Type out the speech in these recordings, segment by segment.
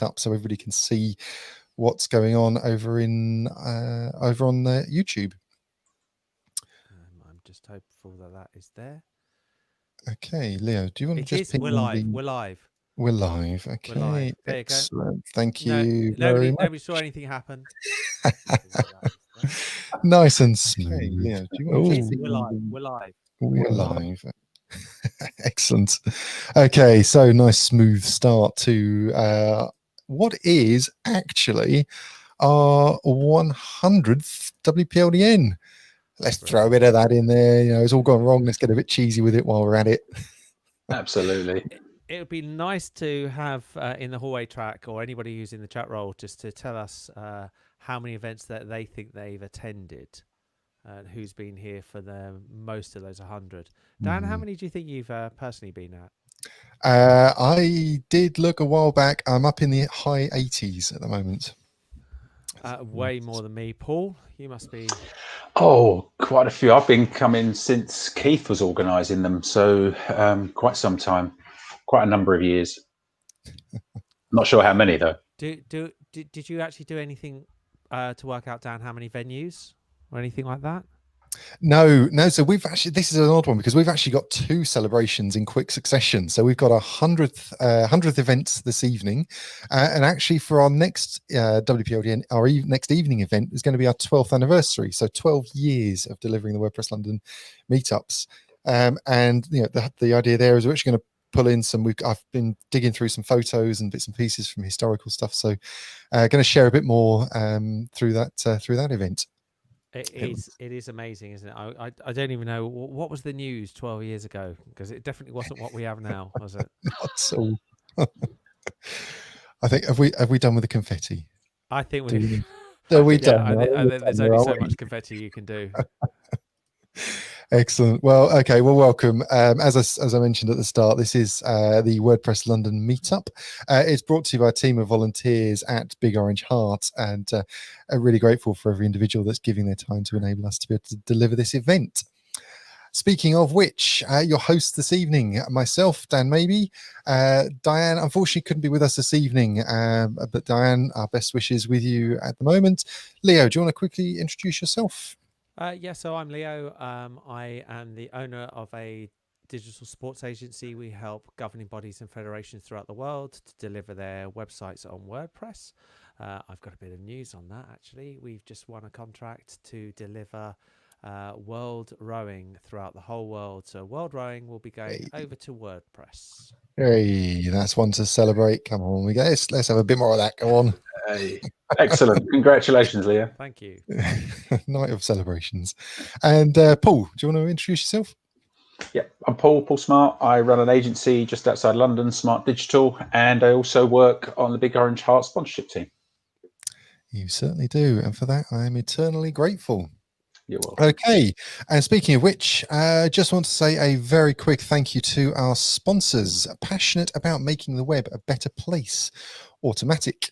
up so everybody can see what's going on over on YouTube. I'm just hopeful that is there. Okay, Leo, do you want to just ping We're live. We're live. We're live. Okay, we're live. There excellent. Thank you go. you very much. Nobody saw anything happen. Nice and smooth. Okay, Leo, do you want to we're live. We're live. We're live. Excellent. Okay, so nice smooth start to what is actually our 100th WPLDN. Let's throw a bit of that in there. You know, it's all gone wrong. Let's get a bit cheesy with it while we're at it. Absolutely. It would be nice to have in the hallway track, or anybody who's in the chat role, just to tell us how many events that they think they've attended and who's been here for the most of those 100. Dan, how many do you think you've personally been at? I did look a while back. I'm up in the high 80s at the moment. Way more than me. Paul, you must be... Oh, quite a few. I've been coming since Keith was organising them, so quite some time, quite a number of years. Not sure how many though. Did you actually do anything to work out, Dan, how many venues or anything like that? No. So we've actually, this is an odd one because we've actually got 2 celebrations in quick succession. So we've got our 100th event this evening, and actually for our next WPLDN, our next evening event is going to be our 12th anniversary. So 12 years of delivering the WordPress London meetups, and you know the idea there is we're actually going to pull in some. I've been digging through some photos and bits and pieces from historical stuff. So going to share a bit more through that event. It is amazing, isn't it? I don't even know what was the news 12 years ago, because it definitely wasn't what we have now, was it? Not so. I think have we done with the confetti? I think we done. There's only so much confetti you can do. Excellent. Well, okay. Well, welcome. As I mentioned at the start, this is the WordPress London Meetup. It's brought to you by a team of volunteers at Big Orange Heart, and I'm really grateful for every individual that's giving their time to enable us to be able to deliver this event. Speaking of which, your host this evening, myself, Dan Maybe. Diane, unfortunately, couldn't be with us this evening, but Diane, our best wishes with you at the moment. Leo, do you want to quickly introduce yourself? So I'm Leo. I am the owner of a digital sports agency. We help governing bodies and federations throughout the world to deliver their websites on WordPress. I've got a bit of news on that, actually. We've just won a contract to deliver World Rowing throughout the whole world. So World Rowing will be going over to WordPress. Hey, that's one to celebrate. Come on, let's have a bit more of that. Go on. Hey, excellent. Congratulations, Leo. Thank you. Night of celebrations. And Paul, do you want to introduce yourself? Yeah, I'm Paul Smart. I run an agency just outside London, Smart Digital, and I also work on the Big Orange Heart sponsorship team. You certainly do, and for that I am eternally grateful. You're welcome. Okay, and speaking of which, I just want to say a very quick thank you to our sponsors, passionate about making the web a better place. Automatic,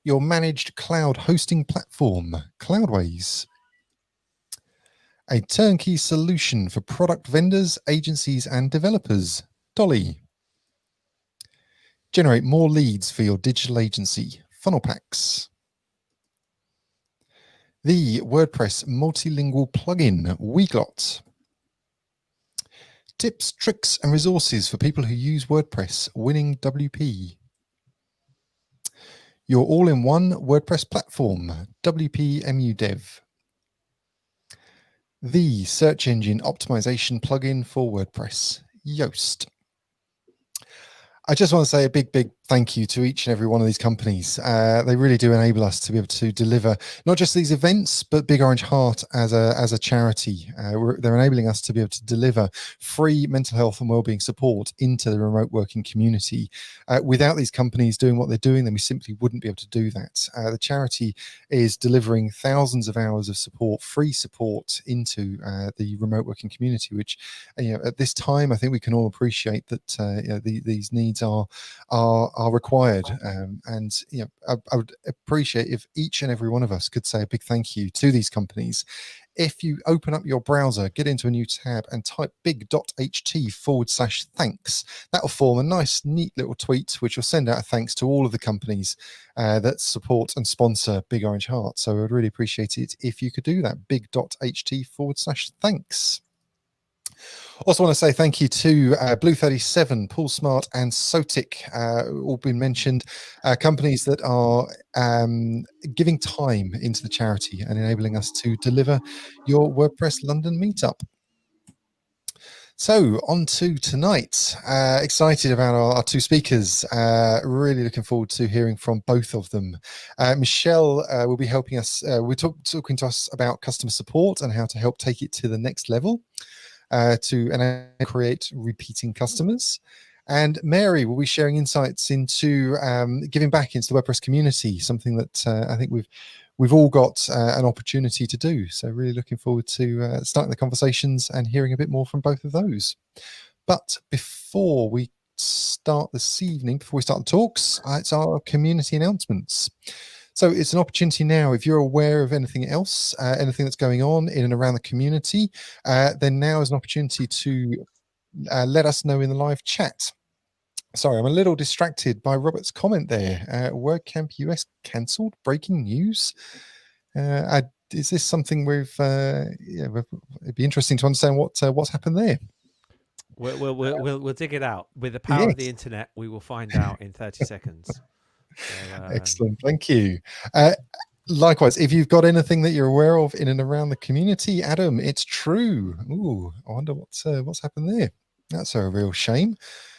your managed cloud hosting platform, Cloudways, a turnkey solution for product vendors, agencies, and developers, Dolly. Generate more leads for your digital agency, Funnel Packs. The WordPress multilingual plugin, Weglot. Tips, tricks, and resources for people who use WordPress, Winning WP. Your all-in-one WordPress platform, WP Dev. The search engine optimization plugin for WordPress, Yoast. I just want to say a big thank you to each and every one of these companies. They really do enable us to be able to deliver not just these events, but Big Orange Heart as a charity. They're enabling us to be able to deliver free mental health and wellbeing support into the remote working community. Without these companies doing what they're doing, then we simply wouldn't be able to do that. The charity is delivering thousands of hours of support, free support into the remote working community, which at this time, I think we can all appreciate that these needs are required, and I would appreciate if each and every one of us could say a big thank you to these companies if you open up your browser, get into a new tab and type big.ht/thanks, that will form a nice, neat little tweet, which will send out a thanks to all of the companies that support and sponsor Big Orange Heart. So I'd really appreciate it if you could do that, big.ht/thanks. Also want to say thank you to Blue37, Paul Smart and Sotic, all been mentioned, companies that are giving time into the charity and enabling us to deliver your WordPress London meetup. So on to tonight. Excited about our two speakers. Really looking forward to hearing from both of them. Michelle will be helping us. We're talking to us about customer support and how to help take it to the next level. To create repeating customers. And Mary will be sharing insights into giving back into the WordPress community, something that I think we've all got an opportunity to do. So really looking forward to starting the conversations and hearing a bit more from both of those. But before we start this evening, before we start the talks, it's our community announcements. So it's an opportunity now, if you're aware of anything else, anything that's going on in and around the community, then now is an opportunity to let us know in the live chat. Sorry, I'm a little distracted by Robert's comment there. WordCamp US cancelled, breaking news. Is this something it'd be interesting to understand what's happened there. We'll dig it out. With the power of the internet, we will find out in 30 seconds. So, excellent, thank you. Likewise, if you've got anything that you're aware of in and around the community, Adam, it's true. Ooh, I wonder what's happened there. That's a real shame.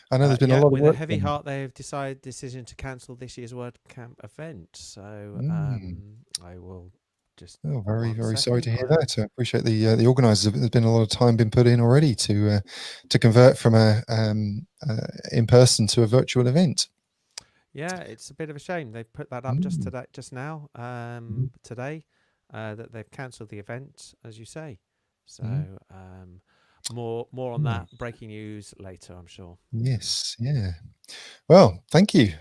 I know there's been a lot of work. With a heavy heart, they have decision to cancel this year's WordCamp event. So I will just. Oh, very, very sorry to hear that. I appreciate the organisers. There's been a lot of time been put in already to convert from a in person to a virtual event. Yeah, it's a bit of a shame. They've put that up just now, today, that they've cancelled the event, as you say. So more on that breaking news later, I'm sure. Yes, yeah. Well, thank you,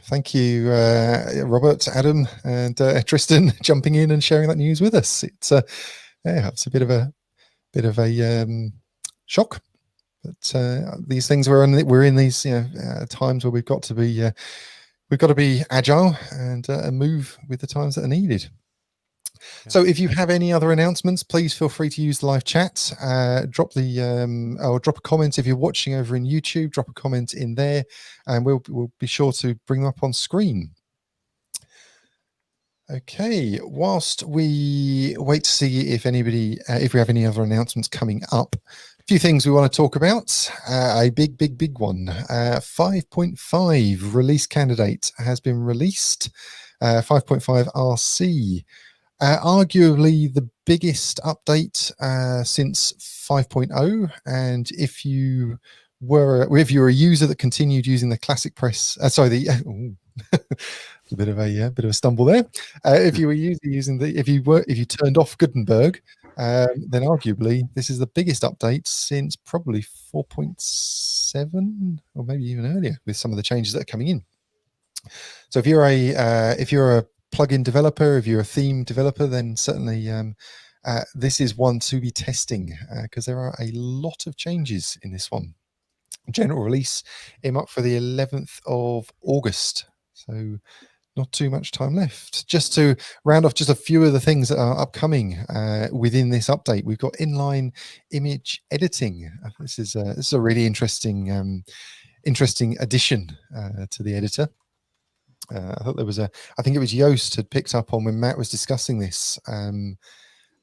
Robert, Adam, and Tristan jumping in and sharing that news with us. It's it's a bit of a shock, but these things we're in these times where we've got to be agile and move with the times that are needed. Yeah. So if you have any other announcements, please feel free to use the live chat. Drop a comment if you're watching over in YouTube. Drop a comment in there, and we'll be sure to bring them up on screen. Okay. Whilst we wait to see if we have any other announcements coming up, a few things we want to talk about. A big one. 5.5 release candidate has been released. 5.5 RC. Arguably the biggest update since 5.0, and if you were a user that continued using the classic press, a bit of a stumble there. If you were if you turned off Gutenberg, then arguably this is the biggest update since probably 4.7 or maybe even earlier, with some of the changes that are coming in. So if you're a plugin developer, if you're a theme developer, then certainly this is one to be testing, because there are a lot of changes in this one. General release up for the 11th of August, so not too much time left. Just to round off just a few of the things that are upcoming within this update, we've got inline image editing. This is a really interesting addition to the editor. I thought I think it was Yoast had picked up on when Matt was discussing this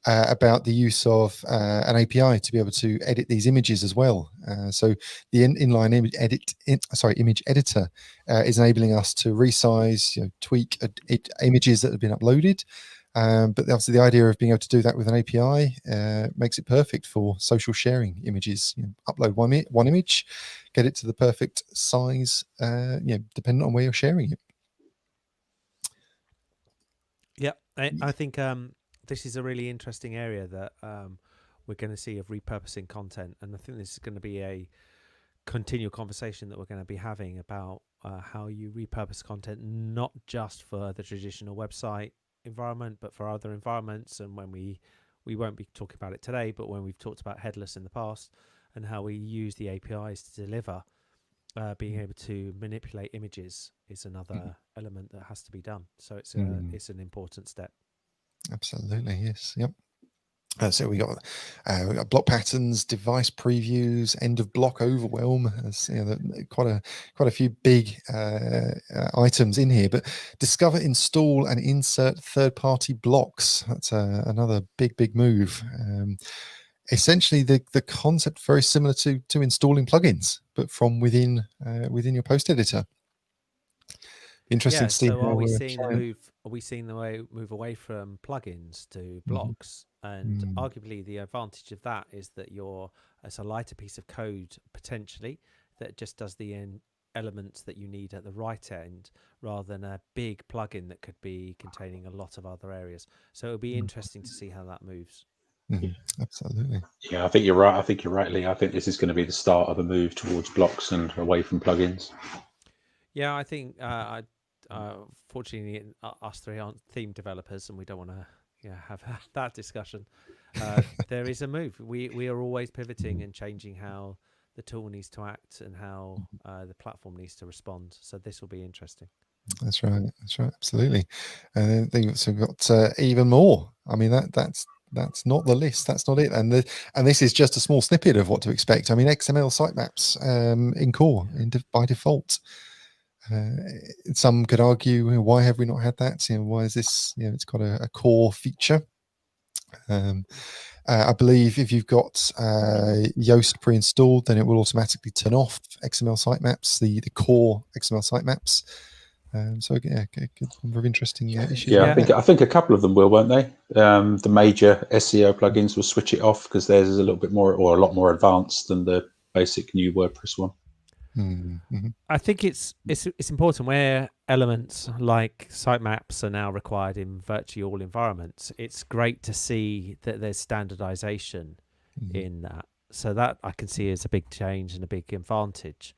about the use of an API to be able to edit these images as well. So the inline image editor is enabling us to resize, tweak images that have been uploaded. But obviously the idea of being able to do that with an API makes it perfect for social sharing images. Upload one image, get it to the perfect size, depending on where you're sharing it. Yeah, I think this is a really interesting area that we're going to see of repurposing content, and I think this is going to be a continual conversation that we're going to be having about how you repurpose content, not just for the traditional website environment, but for other environments. And when we we won't be talking about it today, but when we've talked about headless in the past and how we use the APIs to deliver, being able to manipulate images is another element that has to be done. So it's an important step. Absolutely, yes, yep. So we got block patterns, device previews, end of block overwhelm. As, you know, quite a few big items in here. But discover, install, and insert third-party blocks. That's another big move. Essentially, the concept very similar to installing plugins, but from within your post editor. Interesting to see. So how are we we're seeing the trying- move? Are we seeing the move away from plugins to blocks? And arguably, the advantage of that is that it's a lighter piece of code potentially that just does the elements that you need at the right end, rather than a big plugin that could be containing a lot of other areas. So it'll be interesting to see how that moves. Absolutely. Yeah, I think you're right. I think you're right, Lee. I think this is going to be the start of a move towards blocks and away from plugins. Yeah, I think fortunately us three aren't theme developers, and we don't want to have that discussion. There is a move. We are always pivoting and changing how the tool needs to act and how the platform needs to respond. So this will be interesting. That's right. Absolutely. And they've also got even more. I mean, that's not the list. That's not it. And this is just a small snippet of what to expect. I mean, XML sitemaps in core by default. Some could argue, why have we not had that? Why is this? It's got a core feature. I believe if you've got Yoast pre-installed, then it will automatically turn off XML sitemaps, the core XML sitemaps. So yeah, good number of interesting issues. Yeah, I think a couple of them will, won't they? The major SEO plugins will switch it off because theirs is a little bit more or a lot more advanced than the basic new WordPress one. I think it's important where elements like sitemaps are now required in virtually all environments. It's great to see that there's standardization in that. So that I can see as a big change and a big advantage.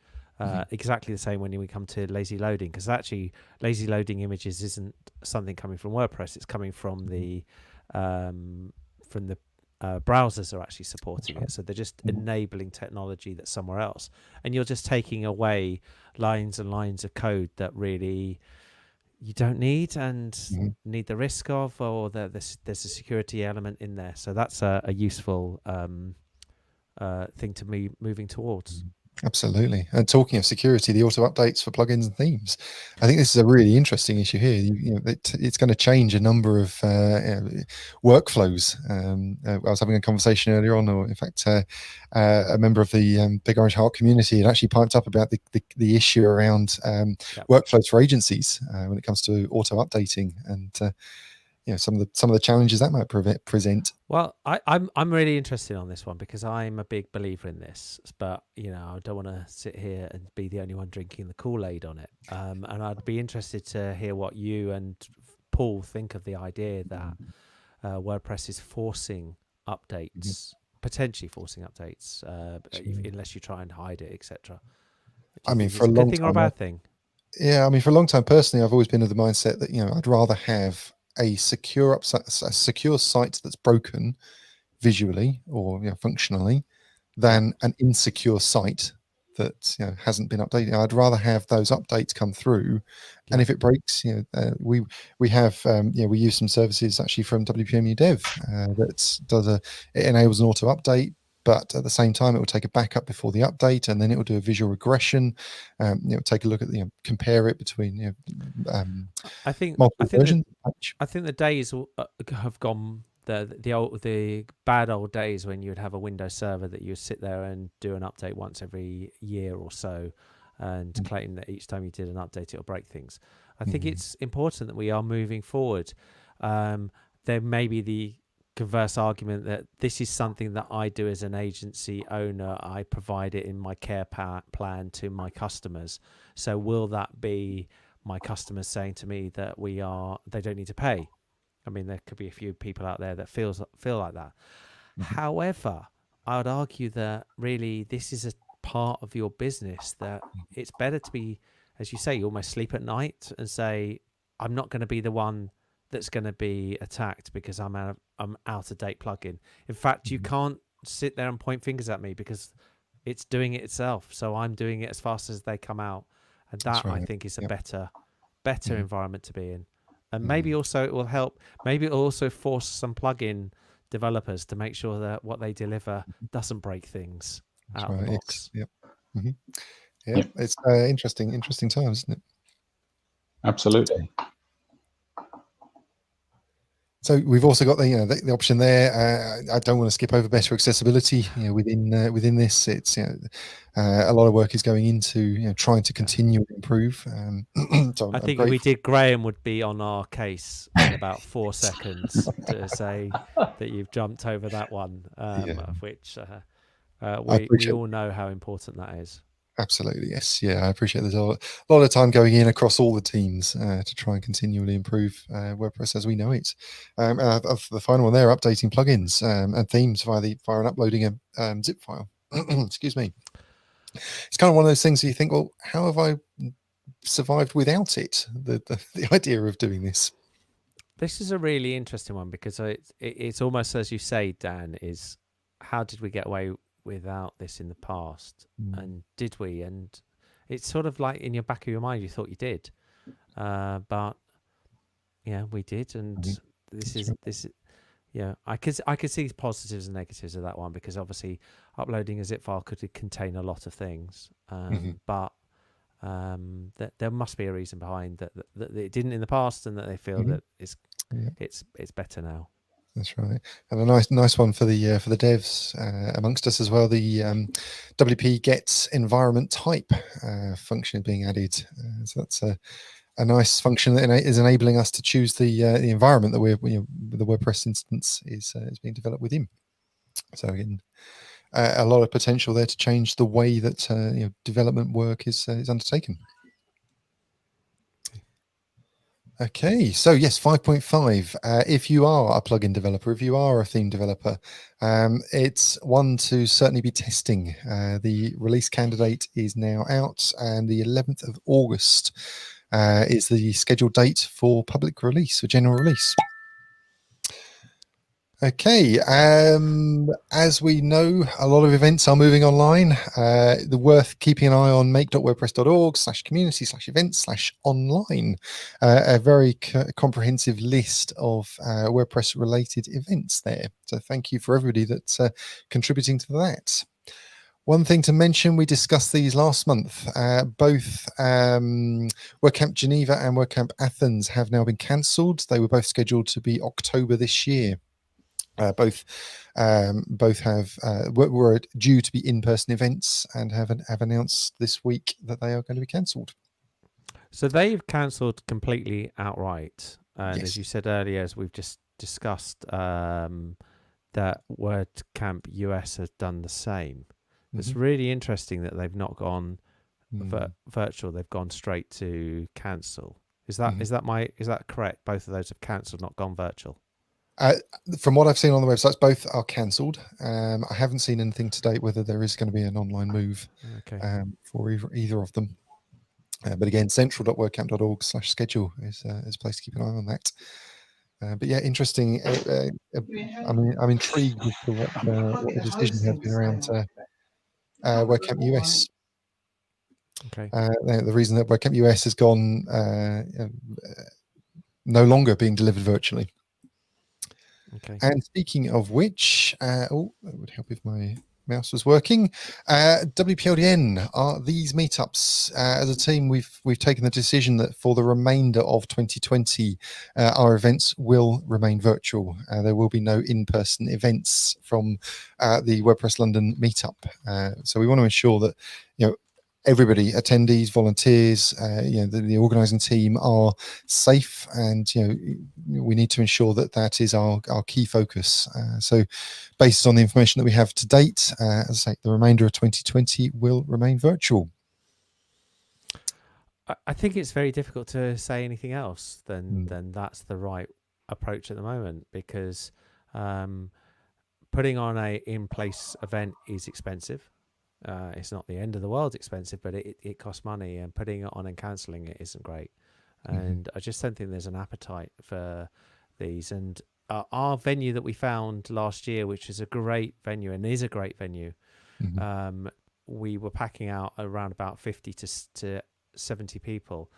Exactly the same when we come to lazy loading, because actually lazy loading images isn't something coming from WordPress. It's coming from the browsers are actually supporting it. So they're just enabling technology that's somewhere else, and you're just taking away lines and lines of code that really you don't need and need the risk of, or there's a security element in there. So that's a useful thing to me moving towards. Absolutely. And talking of security, the auto updates for plugins and themes, I think this is a really interesting issue here. It's going to change a number of workflows. I was having a conversation earlier on, or in fact, a member of the Big Orange Heart community had actually piped up about the issue around workflows for agencies when it comes to auto updating and some of the challenges that might present. Well, I'm really interested on this one because I'm a big believer in this, but I don't want to sit here and be the only one drinking the Kool-Aid on it. And I'd be interested to hear what you and Paul think of the idea that WordPress is forcing updates, potentially forcing updates, unless you try and hide it, etc. I mean, for a long time, good thing or a bad thing? Yeah, I mean, for a long time personally, I've always been of the mindset that I'd rather have a secure site that's broken visually or functionally than an insecure site that hasn't been updated. I'd rather have those updates come through, and if it breaks, we have we use some services actually from WPMU Dev that it enables an auto update. But at the same time, it will take a backup before the update, and then it will do a visual regression. Take a look at compare it between I think multiple versions. I think the days have gone. The bad old days when you would have a Windows server that you would sit there and do an update once every year or so, and claim that each time you did an update it'll break things. I think it's important that we are moving forward. There may be the converse argument that this is something that I do as an agency owner. I provide it in my care plan to my customers. So will that be my customers saying to me that they don't need to pay? I mean, there could be a few people out there that feel like that. However, I would argue that really this is a part of your business that it's better to be, as you say, you almost sleep at night and say, I'm not going to be the one that's going to be attacked because I'm out of date plugin. In fact, you can't sit there and point fingers at me because it's doing it itself. So I'm doing it as fast as they come out, and That's that I right. think is a Yep. better Mhm. environment to be in. And maybe also it will help. Maybe it'll also force some plugin developers to make sure that what they deliver doesn't break things That's out of the right. box. Yep. hmm Yeah, Yep. it's interesting times, isn't it? Absolutely. So we've also got the option there. I don't want to skip over better accessibility. Within this, it's a lot of work is going into trying to continue and improve. So I I'm think if we grateful. did, Graham would be on our case in about 4 seconds to say that you've jumped over that one, Yeah, which I we appreciate. all know how important that is. Absolutely, yes. Yeah, I appreciate there's a lot of time going in across all the teams to try and continually improve WordPress as we know it. Of the final one there, updating plugins and themes via and uploading a zip file. Excuse me. It's kind of one of those things that you think, well, how have I survived without it? The idea of doing this. This is a really interesting one because it's almost as you say, Dan, is how did we get away without this in the past? And did we? And it's sort of like in your back of your mind, you thought you did. But yeah, we did. And Mhm. this That's is, right. yeah, I could see positives and negatives of that one because obviously uploading a zip file could contain a lot of things. Mhm. But that there must be a reason behind that it didn't in the past and that they feel Mhm. that Yeah, it's better now. that's right. And a nice one for the devs amongst us as well. The WP gets environment type function being added. So that's a nice function that is enabling us to choose the environment that the WordPress instance is being developed within. So again, a lot of potential there to change the way that development work is undertaken. Okay, so yes, 5.5. If you are a plugin developer, if you are a theme developer, it's one to certainly be testing. The release candidate is now out, and the 11th of August is the scheduled date for public release, for general release. Okay, as we know, a lot of events are moving online. The worth keeping an eye on make.wordpress.org/community/events/online. A very comprehensive list of WordPress related events there. So thank you for everybody that's contributing to that. One thing to mention, we discussed these last month. Both WordCamp Geneva and WordCamp Athens have now been cancelled. They were both scheduled to be October this year. Both have were due to be in-person events and have announced this week that they are going to be cancelled. So they've cancelled completely outright. And as Yes. you said earlier, as we've just discussed, that WordCamp US has done the same. It's really interesting that they've not gone virtual; they've gone straight to cancel. Is that correct? Both of those have cancelled, not gone virtual. From what I've seen on the websites, both are cancelled. I haven't seen anything to date whether there is going to be an online move for either of them. But again, central.wordcamp.org/schedule is a place to keep an eye on that. But yeah, interesting. I'm intrigued as to what the decision has been around WordCamp US. Okay. The reason that WordCamp US has gone no longer being delivered virtually. Okay. And speaking of which, that would help if my mouse was working. WPLDN are these meetups. As a team, we've taken the decision that for the remainder of 2020, our events will remain virtual. There will be no in-person events from the WordPress London meetup. So we want to ensure that everybody, attendees, volunteers, the organising team are safe, and we need to ensure that that is our key focus. So based on the information that we have to date, as I say, the remainder of 2020 will remain virtual. I think it's very difficult to say anything else than that's the right approach at the moment, because putting on a in-place event is expensive. It's not the end of the world expensive, but it costs money, and putting it on and cancelling it isn't great. And I just don't think there's an appetite for these. And our venue that we found last year, which is a great venue and is a great venue, we were packing out around about 50 to 70 people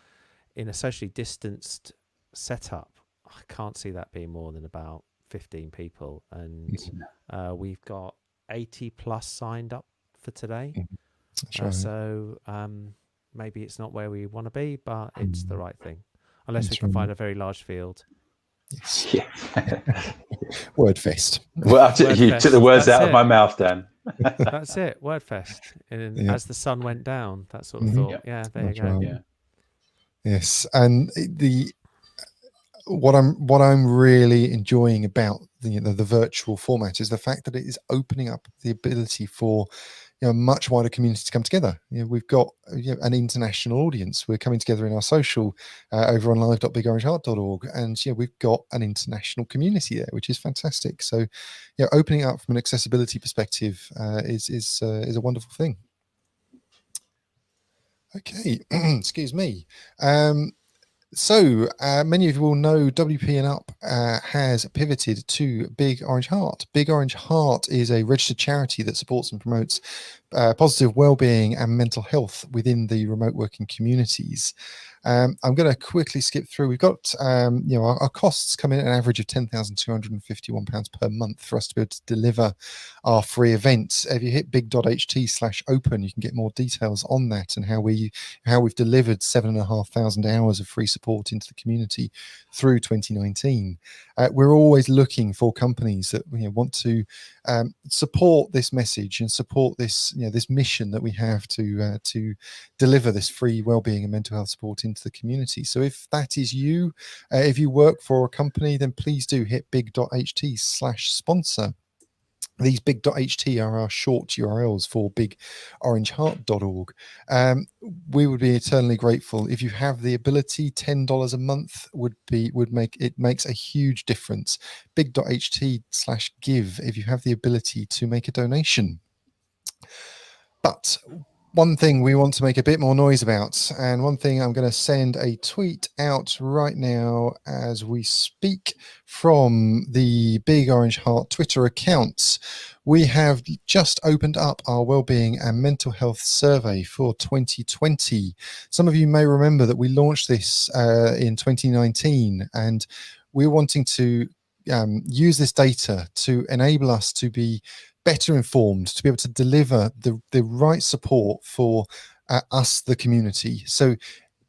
in a socially distanced setup. I can't see that being more than about 15 people, and we've got 80 plus signed up for today. That's right. So maybe it's not where we want to be, but it's the right thing, unless we That's can right. find a very large field. Yes. Yeah. Wordfest. Well, you took the words That's out of it. my mouth, Dan. That's it. Wordfest. And Yeah. as the sun went down, that sort of thought. Yeah, there That's you go. right. Yeah. Yes, and what I'm really enjoying about the virtual format is the fact that it is opening up the ability for a much wider community to come together. We've got an international audience. We're coming together in our social over on live.bigorangeheart.org, and we've got an international community there, which is fantastic. So opening up from an accessibility perspective is a wonderful thing. Okay, excuse me. So many of you will know WP&Up has pivoted to Big Orange Heart. Big Orange Heart is a registered charity that supports and promotes positive well-being and mental health within the remote working communities. I'm going to quickly skip through. We've got our costs come in at an average of £10,251 per month for us to be able to deliver our free events. If you hit big.ht/open, you can get more details on that and how we've delivered 7,500 hours of free support into the community through 2019. We're always looking for companies that want to support this message and support this this mission that we have to deliver this free wellbeing and mental health support into the community. So if that is you, if you work for a company, then please do hit big.ht/sponsor. These big.ht are our short URLs for bigorangeheart.org. We would be eternally grateful if you have the ability. $10 a month makes a huge difference. Big.ht/give if you have the ability to make a donation. But one thing we want to make a bit more noise about, and one thing I'm going to send a tweet out right now as we speak from the Big Orange Heart Twitter accounts. We have just opened up our wellbeing and mental health survey for 2020. Some of you may remember that we launched this in 2019, and we're wanting to use this data to enable us to be better informed, to be able to deliver the right support for us, the community. So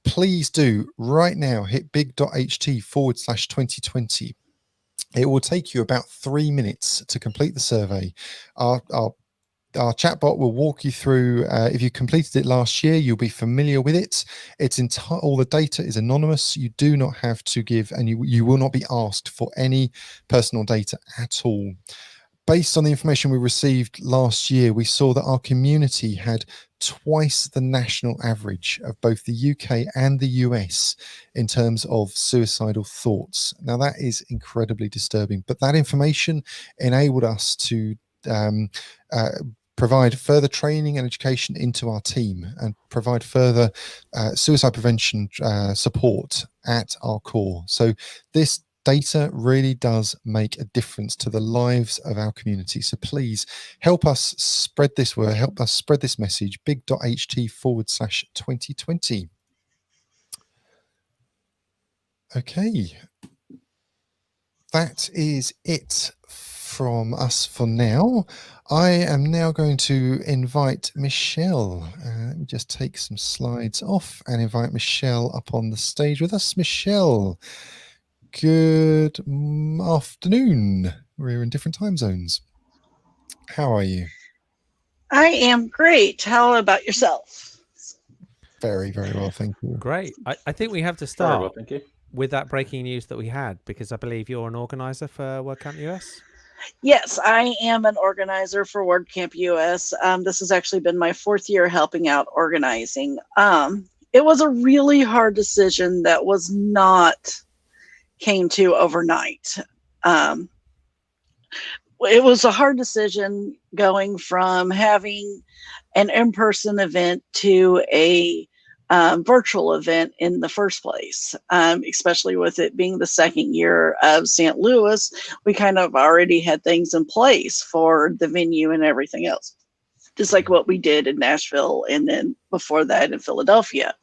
please do right now hit big.ht/2020. It will take you about 3 minutes to complete the survey. Our chatbot will walk you through. If you completed it last year, you'll be familiar with it. All the data is anonymous. You do not have to give, and you will not be asked for any personal data at all. Based on the information we received last year, we saw that our community had twice the national average of both the UK and the US in terms of suicidal thoughts. Now, that is incredibly disturbing, but that information enabled us to provide further training and education into our team and provide further suicide prevention support at our core. So this data really does make a difference to the lives of our community. So please help us spread this word, help us spread this message, big.ht/2020. Okay. That is it from us for now. I am now going to invite Michelle. Let me just take some slides off and invite Michelle up on the stage with us. Michelle, good afternoon. We're in different time zones. How are you? I am great. How about yourself? Very, very well, thank you. Great. I think we have to Very well, start thank you. with that breaking news that we had, because I believe you're an organizer for WordCamp US. Yes, I am an organizer for WordCamp US. This has actually been my 4th year helping out organizing. It was a really hard decision that was not came to overnight. It was a hard decision going from having an in-person event to a virtual event in the first place, especially with it being the second year of St. Louis. We kind of already had things in place for the venue and everything else, just like what we did in Nashville and then before that in Philadelphia.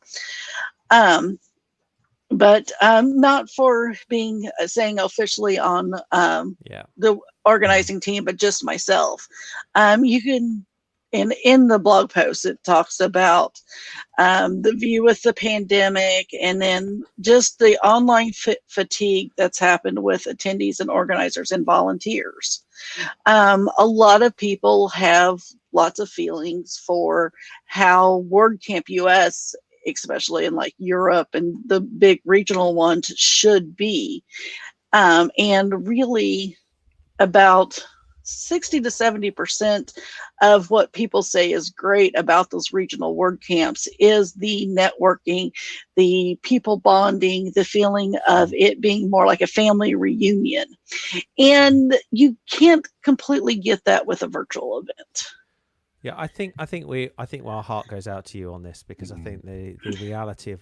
But not for being saying officially on the organizing team, but just myself. You can, in the blog post, it talks about the view with the pandemic and then just the online fatigue that's happened with attendees and organizers and volunteers. A lot of people have lots of feelings for how WordCamp US, especially in like Europe and the big regional ones, should be. And really about 60 to 70% of what people say is great about those regional WordCamps is the networking, the people bonding, the feeling of it being more like a family reunion. And you can't completely get that with a virtual event. Yeah, I think our heart goes out to you on this, because I think the reality of,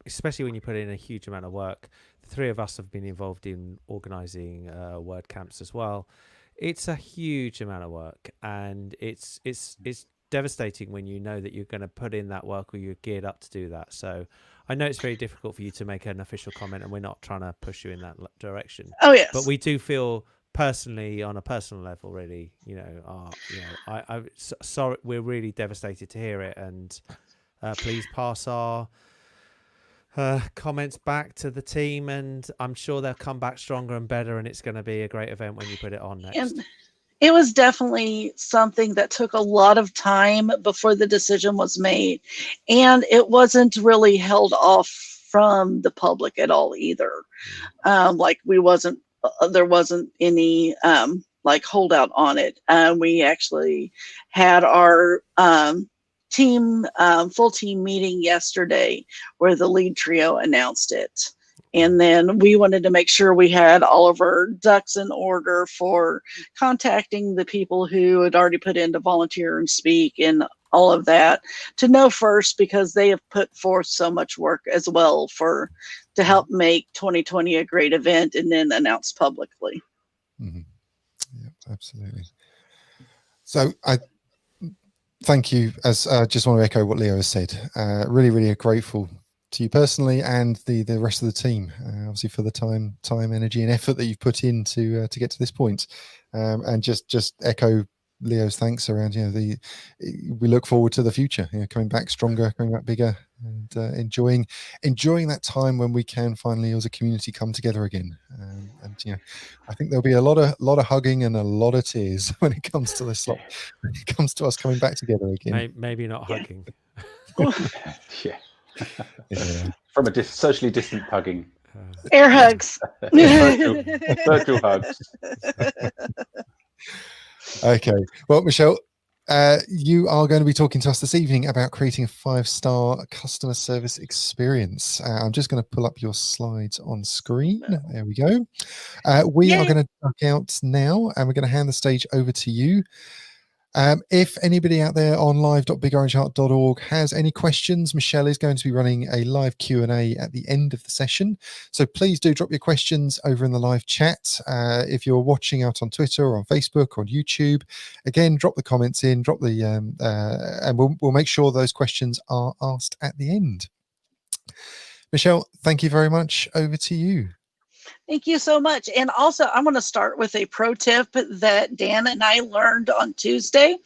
especially when you put in a huge amount of work, the three of us have been involved in organizing WordCamps as well. It's a huge amount of work, and it's devastating when you know that you're going to put in that work or you're geared up to do that. So I know it's very difficult for you to make an official comment, and we're not trying to push you in that direction. Oh yes, but we do feel personally, on a personal level, really, sorry, we're really devastated to hear it, and please pass our comments back to the team, and I'm sure they'll come back stronger and better, and it's going to be a great event when you put it on next. And it was definitely something that took a lot of time before the decision was made, and it wasn't really held off from the public at all either. Like there wasn't any like holdout on it. We actually had our full team meeting yesterday where the lead trio announced it. And then we wanted to make sure we had all of our ducks in order for contacting the people who had already put in to volunteer and speak and all of that, to know first, because they have put forth so much work as well to help make 2020 a great event and then announce publicly. Mm-hmm. Yeah, absolutely. So I thank you. As I just want to echo what Leo has said. Really, really grateful to you personally and the rest of the team, obviously for the time, energy, and effort that you've put in to get to this point. And just echo Leo's thanks around. We look forward to the future. Coming back stronger, coming back bigger, and enjoying that time when we can finally, as a community, come together again. And I think there'll be a lot of hugging and a lot of tears when it comes to this lot. When it comes to us coming back together again. Maybe not hugging. Yeah. Yeah. From a socially distant hugging. Air hugs. Virtual hugs. Okay. Well, Michelle, you are going to be talking to us this evening about creating a 5-star customer service experience. I'm just going to pull up your slides on screen. There we go. We are going to duck out now, and we're going to hand the stage over to you. If anybody out there on live.bigorangeheart.org has any questions, Michelle is going to be running a live Q&A at the end of the session. So please do drop your questions over in the live chat. If you're watching out on Twitter or on Facebook or on YouTube, again, drop the comments in, and we'll make sure those questions are asked at the end. Michelle, thank you very much. Over to you. Thank you so much. And also, I'm going to start with a pro tip that Dan and I learned on Tuesday.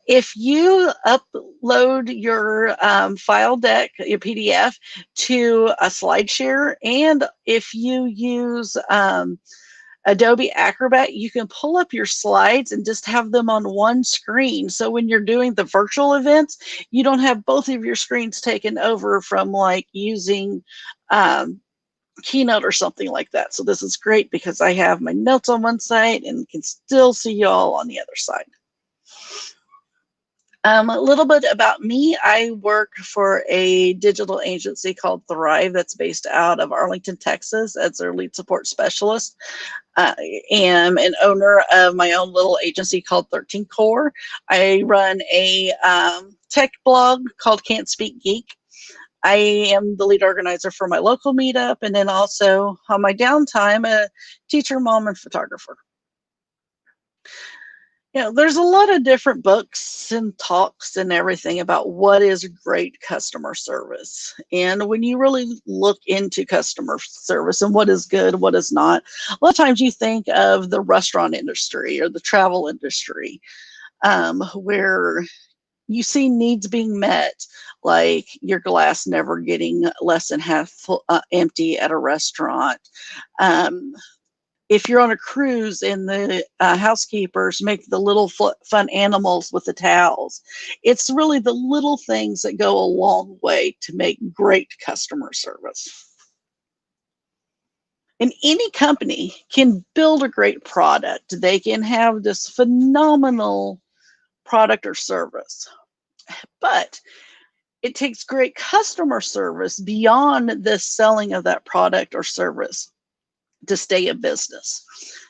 If you upload your file deck, your PDF, to a SlideShare, and if you use Adobe Acrobat, you can pull up your slides and just have them on one screen. So when you're doing the virtual events, you don't have both of your screens taken over from like using Keynote or something like that. So this is great because I have my notes on one side and can still see you all on the other side. A little bit about me. I work for a digital agency called Thrive that's based out of Arlington, Texas, as their lead support specialist. I am an owner of my own little agency called 13 Core. I run a tech blog called Can't Speak Geek. I am the lead organizer for my local meetup, and then also on my downtime, a teacher, mom, and photographer. There's a lot of different books and talks and everything about what is great customer service. And when you really look into customer service and what is good, what is not, a lot of times you think of the restaurant industry or the travel industry, where you see needs being met, like your glass never getting less than half full, empty at a restaurant. If you're on a cruise and the housekeepers make the little fun animals with the towels, it's really the little things that go a long way to make great customer service. And any company can build a great product. They can have this phenomenal product or service, but it takes great customer service beyond the selling of that product or service to stay in business.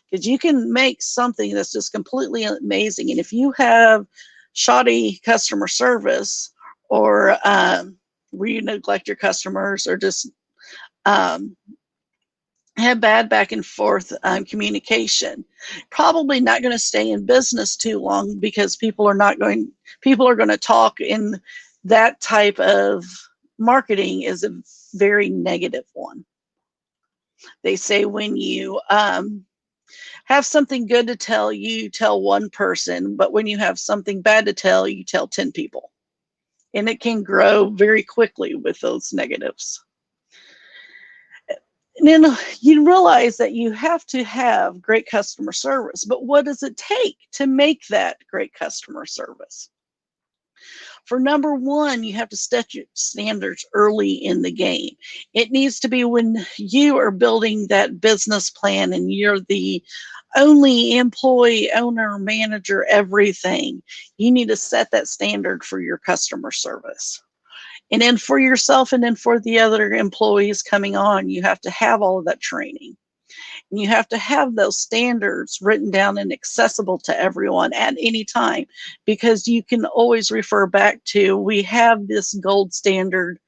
Because you can make something that's just completely amazing, and if you have shoddy customer service, or where you neglect your customers, or just have bad back and forth communication, probably not going to stay in business too long, because people are going to talk, in that type of marketing is a very negative one. They say when you have something good to tell, you tell one person, but when you have something bad to tell, you tell 10 people. And it can grow very quickly with those negatives. And then you realize that you have to have great customer service, but what does it take to make that great customer service? For number one, you have to set your standards early in the game. It needs to be when you are building that business plan and you're the only employee, owner, manager, everything. You need to set that standard for your customer service. And then for yourself, and then for the other employees coming on, you have to have all of that training. And you have to have those standards written down and accessible to everyone at any time, because you can always refer back to, we have this gold standard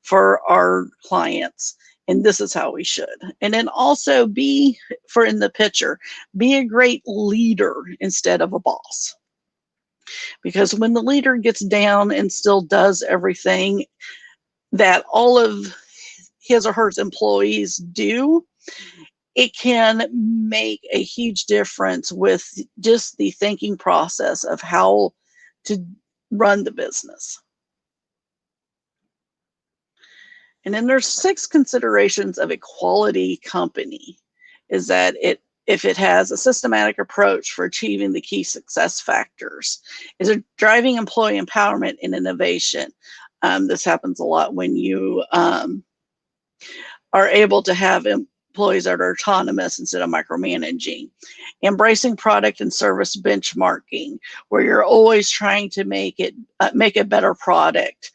for our clients, and this is how we should. And then also be, for in the picture, be a great leader instead of a boss. Because when the leader gets down and still does everything that all of his or her employees do, it can make a huge difference with just the thinking process of how to run the business. And then there's 6 considerations of a quality company. Is that if it has a systematic approach for achieving the key success factors. Is it driving employee empowerment and innovation? This happens a lot when you are able to have employees that are autonomous instead of micromanaging. Embracing product and service benchmarking, where you're always trying to make a better product.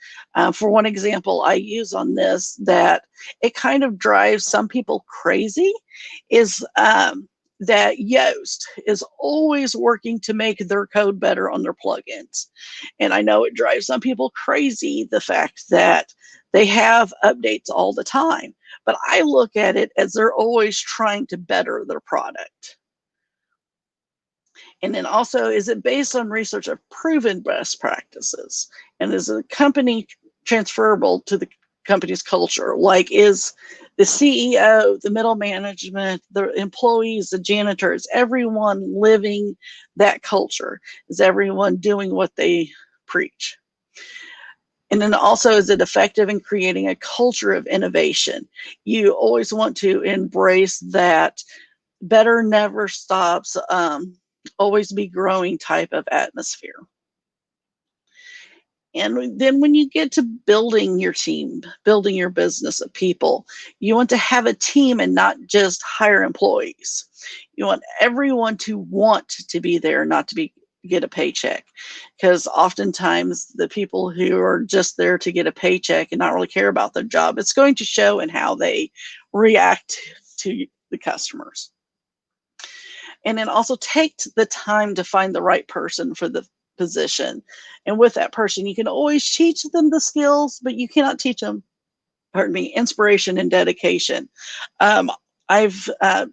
For one example I use on this, that it kind of drives some people crazy, is that Yoast is always working to make their code better on their plugins. And I know it drives some people crazy, the fact that they have updates all the time, but I look at it as they're always trying to better their product. And then also, is it based on research of proven best practices? And is the company transferable to the company's culture? Like, is the CEO, the middle management, the employees, the janitors, everyone living that culture? Is everyone doing what they preach? And then also, is it effective in creating a culture of innovation? You always want to embrace that better never stops, always be growing type of atmosphere. And then when you get to building your team, building your business of people, you want to have a team and not just hire employees. You want everyone to want to be there, not to get a paycheck. Because oftentimes the people who are just there to get a paycheck and not really care about their job, it's going to show in how they react to the customers. And then also take the time to find the right person for the position. And with that person, you can always teach them the skills, but you cannot teach them pardon me, inspiration and dedication.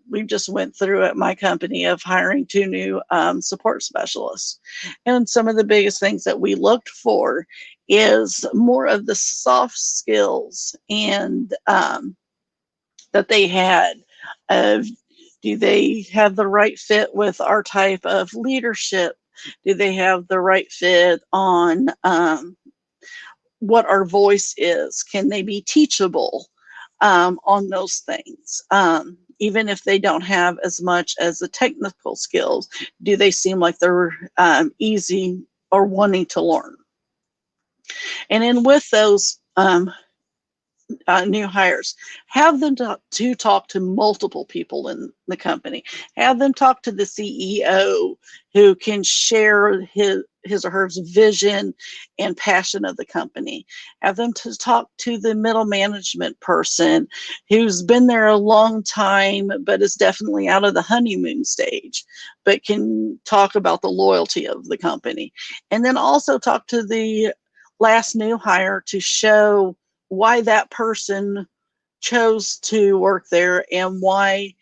We just went through at my company of hiring 2 new support specialists. And some of the biggest things that we looked for is more of the soft skills and that they had. Do they have the right fit with our type of leadership? Do they have the right fit on what our voice is? Can they be teachable on those things? Even if they don't have as much as the technical skills, do they seem like they're easy or wanting to learn? And then with those new hires, have them to talk to multiple people in the company. Have them talk to the CEO who can share his or her vision and passion of the company. Have them to talk to the middle management person who's been there a long time, but is definitely out of the honeymoon stage, but can talk about the loyalty of the company. And then also talk to the last new hire to show why that person chose to work there and why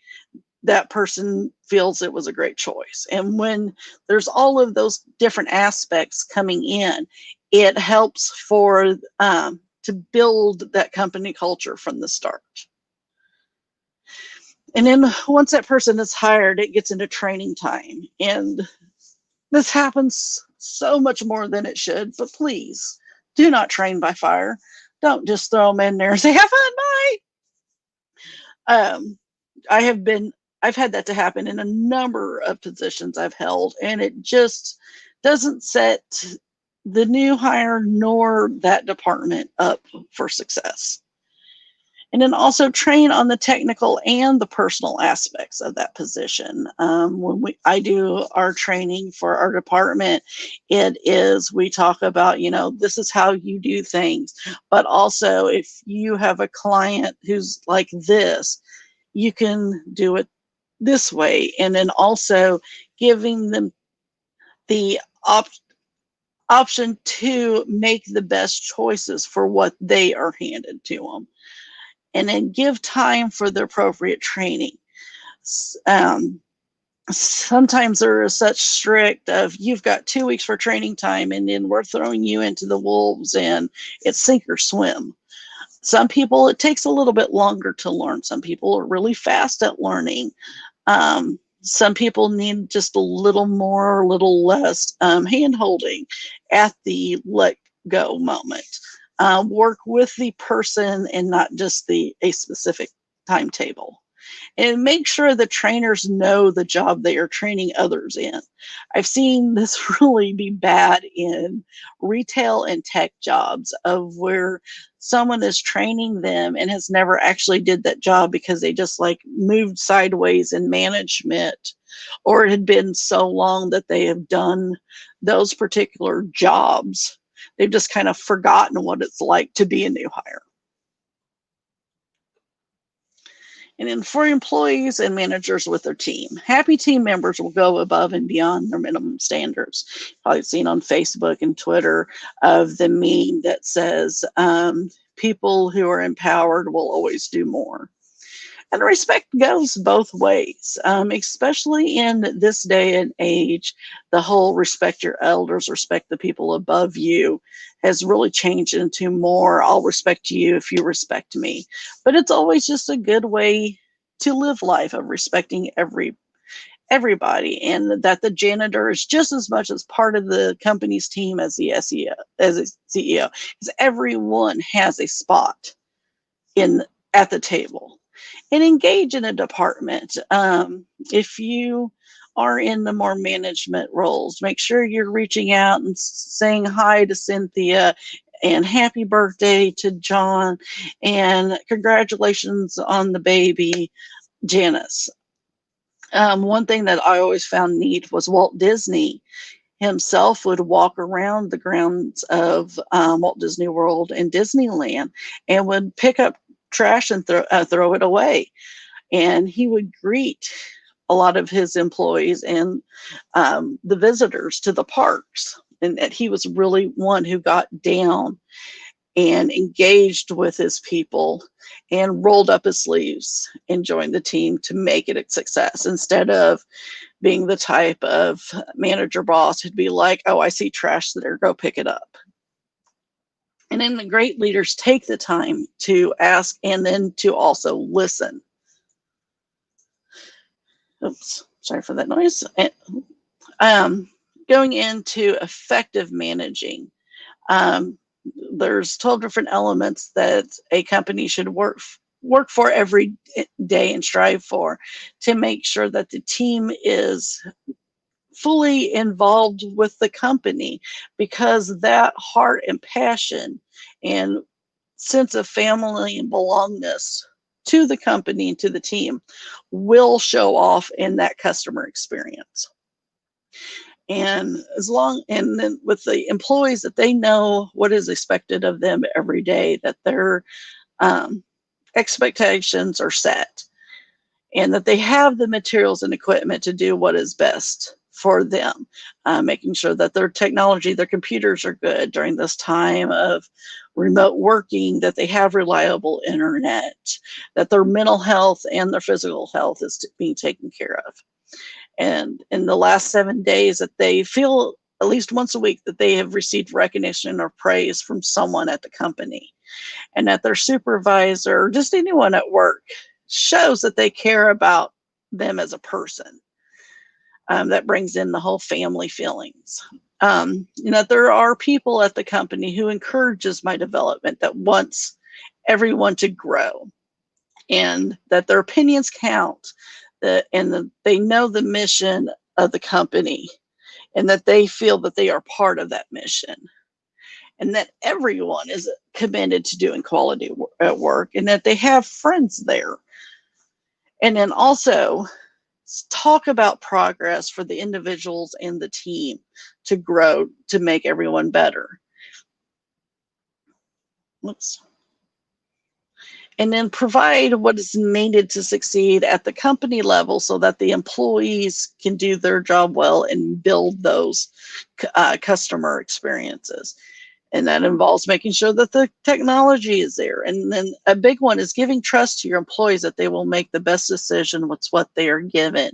that person feels it was a great choice. And when there's all of those different aspects coming in, it helps for to build that company culture from the start. And then once that person is hired, it gets into training time. And this happens so much more than it should, but please do not train by fire. Don't just throw them in there and say, have fun, bye. I've had that to happen in a number of positions I've held, and it just doesn't set the new hire nor that department up for success. And then also train on the technical and the personal aspects of that position. When I do our training for our department, we talk about, this is how you do things. But also, if you have a client who's like this, you can do it this way. And then also giving them the option to make the best choices for what they are handed to them. And then give time for the appropriate training. Sometimes there is such strict of, you've got 2 weeks for training time, and then we're throwing you into the wolves and it's sink or swim. Some people, it takes a little bit longer to learn. Some people are really fast at learning. Some people need just a little more, a little less hand holding at the let go moment. Work with the person and not just a specific timetable. And make sure the trainers know the job they are training others in. I've seen this really be bad in retail and tech jobs, of where someone is training them and has never actually did that job because they just like moved sideways in management, or it had been so long that they have done those particular jobs. They've just kind of forgotten what it's like to be a new hire. And then for employees and managers with their team, happy team members will go above and beyond their minimum standards. Probably seen on Facebook and Twitter of the meme that says, people who are empowered will always do more. And respect goes both ways, especially in this day and age. The whole respect your elders, respect the people above you has really changed into more, I'll respect you if you respect me. But it's always just a good way to live life, of respecting everybody, and that the janitor is just as much as part of the company's team as the CEO, because everyone has a spot at the table. And engage in a department. If you are in the more management roles, make sure you're reaching out and saying hi to Cynthia and happy birthday to John and congratulations on the baby, Janice. One thing that I always found neat was Walt Disney himself would walk around the grounds of Walt Disney World and Disneyland and would pick up trash and throw it away. And he would greet a lot of his employees and the visitors to the parks, and that he was really one who got down and engaged with his people and rolled up his sleeves and joined the team to make it a success, instead of being the type of manager boss who'd be like, oh, I see trash there, go pick it up. And then the great leaders take the time to ask and then to also listen. Oops, sorry for that noise. Going into effective managing, there's 12 different elements that a company should work for every day and strive for, to make sure that the team is fully involved with the company, because that heart and passion and sense of family and belongingness to the company and to the team will show off in that customer experience. And then with the employees, that they know what is expected of them every day, that their expectations are set, and that they have the materials and equipment to do what is best for them, making sure that their technology, their computers are good during this time of remote working, that they have reliable internet, that their mental health and their physical health is being taken care of. And in the last 7 days, that they feel at least once a week that they have received recognition or praise from someone at the company, and that their supervisor, or just anyone at work, shows that they care about them as a person. That brings in the whole family feelings. There are people at the company who encourages my development, that wants everyone to grow, and that their opinions count, and they know the mission of the company, and that they feel that they are part of that mission, and that everyone is committed to doing quality at work, and that they have friends there. And then also talk about progress for the individuals and the team to grow, to make everyone better. Oops. And then provide what is needed to succeed at the company level, so that the employees can do their job well and build those customer experiences. And that involves making sure that the technology is there. And then a big one is giving trust to your employees, that they will make the best decision with what they are given.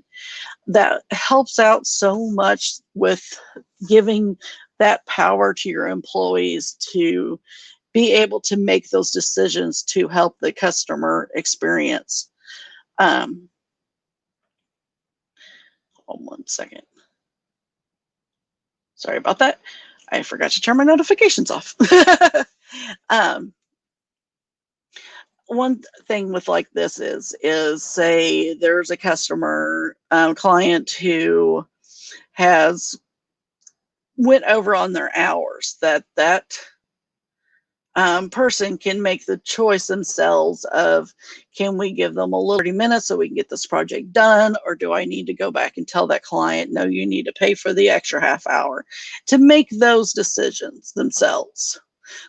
That helps out so much with giving that power to your employees to be able to make those decisions to help the customer experience. Hold on 1 second. Sorry about that. I forgot to turn my notifications off. One thing with like this is say there's a customer client who has went over on their hours, that person can make the choice themselves of, can we give them a little 30 minutes so we can get this project done, or do I need to go back and tell that client, no, you need to pay for the extra half hour, to make those decisions themselves.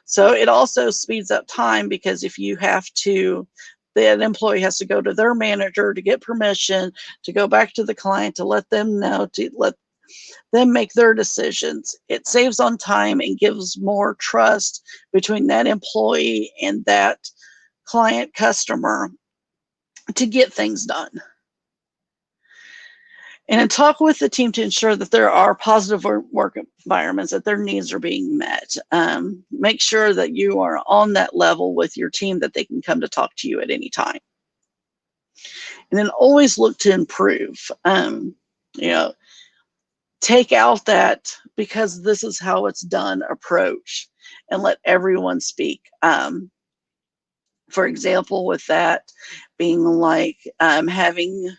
So it also speeds up time, because if you have to, that employee has to go to their manager to get permission, to go back to the client to let them know, to let them make their decisions. It saves on time and gives more trust between that employee and that client customer to get things done. And talk with the team to ensure that there are positive work environments, that their needs are being met. Make sure that you are on that level with your team, that they can come to talk to you at any time. And then always look to improve. Take out that because this is how it's done approach, and let everyone speak. For example, with that being like having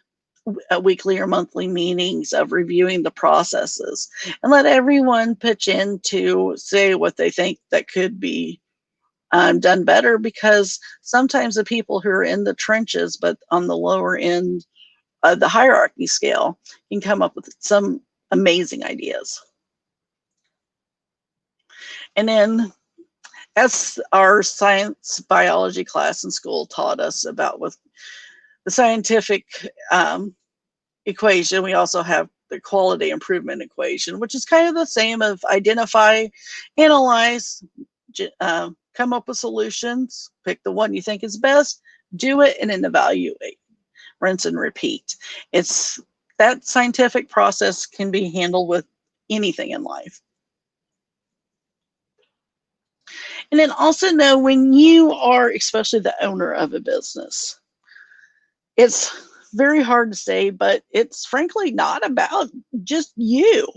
weekly or monthly meetings of reviewing the processes, and let everyone pitch in to say what they think that could be done better, because sometimes the people who are in the trenches but on the lower end of the hierarchy scale can come up with some amazing ideas. And then, as our science biology class in school taught us about with the scientific equation, we also have the quality improvement equation, which is kind of the same of identify, analyze, come up with solutions, pick the one you think is best, do it, and then evaluate, rinse and repeat. It's that scientific process can be handled with anything in life. And then also know when you are, especially the owner of a business, it's very hard to say, but it's frankly not about just you.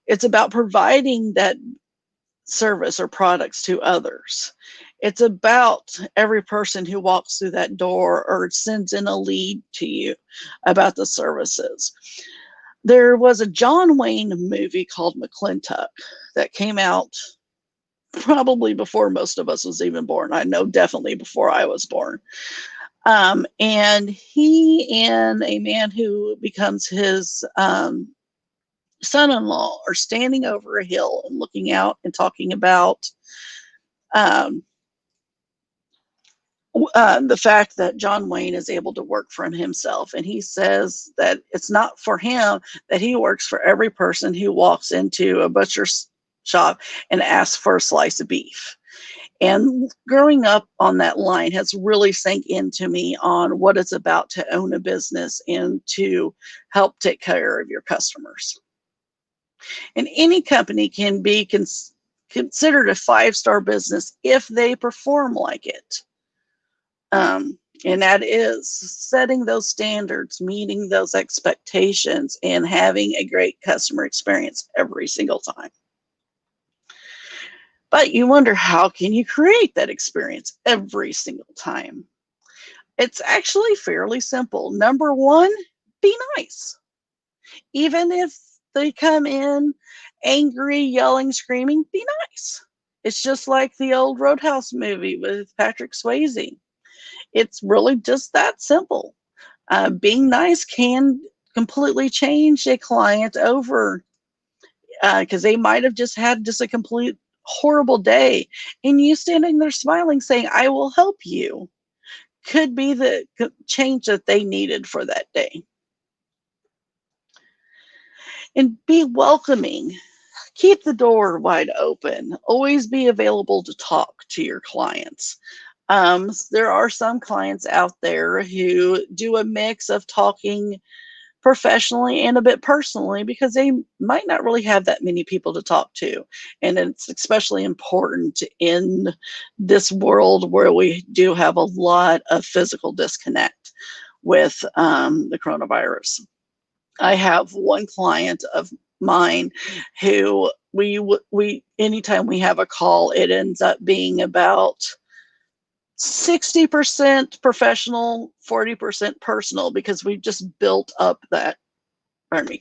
It's about providing that service or products to others. It's about every person who walks through that door or sends in a lead to you about the services. There was a John Wayne movie called McClintock that came out probably before most of us was even born. I know definitely before I was born. And he and a man who becomes his son-in-law are standing over a hill and looking out and talking about the fact that John Wayne is able to work for himself. And he says that it's not for him, that he works for every person who walks into a butcher's shop and asks for a slice of beef. And growing up on that line has really sank into me on what it's about to own a business and to help take care of your customers. And any company can be considered a 5-star business if they perform like it. And that is setting those standards, meeting those expectations, and having a great customer experience every single time. But you wonder, how can you create that experience every single time? It's actually fairly simple. Number one, be nice. Even if they come in angry, yelling, screaming, be nice. It's just like the old Roadhouse movie with Patrick Swayze. It's really just that simple. Being nice can completely change a client over, because they might have just had a complete horrible day, and you standing there smiling saying, "I will help you," could be the change that they needed for that day. And be welcoming. Keep the door wide open. Always be available to talk to your clients. There are some clients out there who do a mix of talking professionally and a bit personally because they might not really have that many people to talk to. And it's especially important in this world where we do have a lot of physical disconnect with the coronavirus. I have one client of mine who we anytime we have a call, it ends up being about 60% professional, 40% personal, because we've just built up that,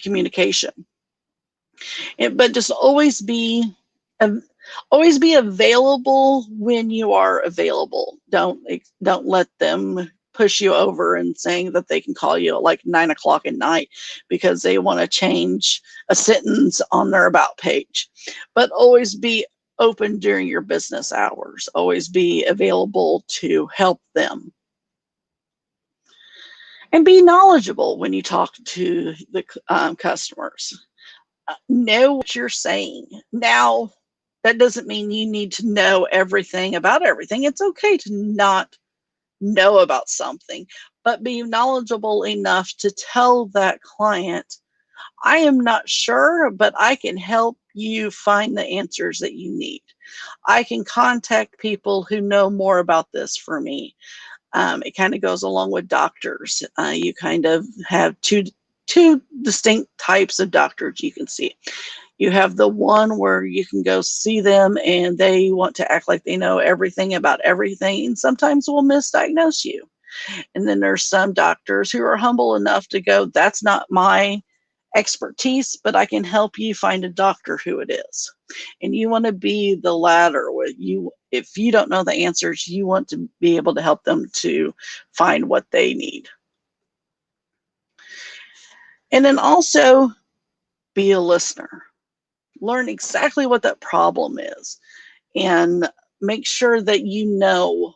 communication. But just always be available when you are available. Don't let them push you over and saying that they can call you at like 9 o'clock at night because they want to change a sentence on their about page. But always be open during your business hours. Always be available to help them. And be knowledgeable when you talk to the customers. Know what you're saying. Now, that doesn't mean you need to know everything about everything. It's okay to not know about something, but be knowledgeable enough to tell that client, I am not sure, but I can help you find the answers that you need. I can contact people who know more about this for me. It kind of goes along with doctors. You kind of have two distinct types of doctors you can see. You have the one where you can go see them and they want to act like they know everything about everything, and sometimes will misdiagnose you. And then there's some doctors who are humble enough to go, that's not my expertise, but I can help you find a doctor who it is. And you want to be the latter, where if you don't know the answers, you want to be able to help them to find what they need. And then also be a listener. Learn exactly what that problem is and make sure that you know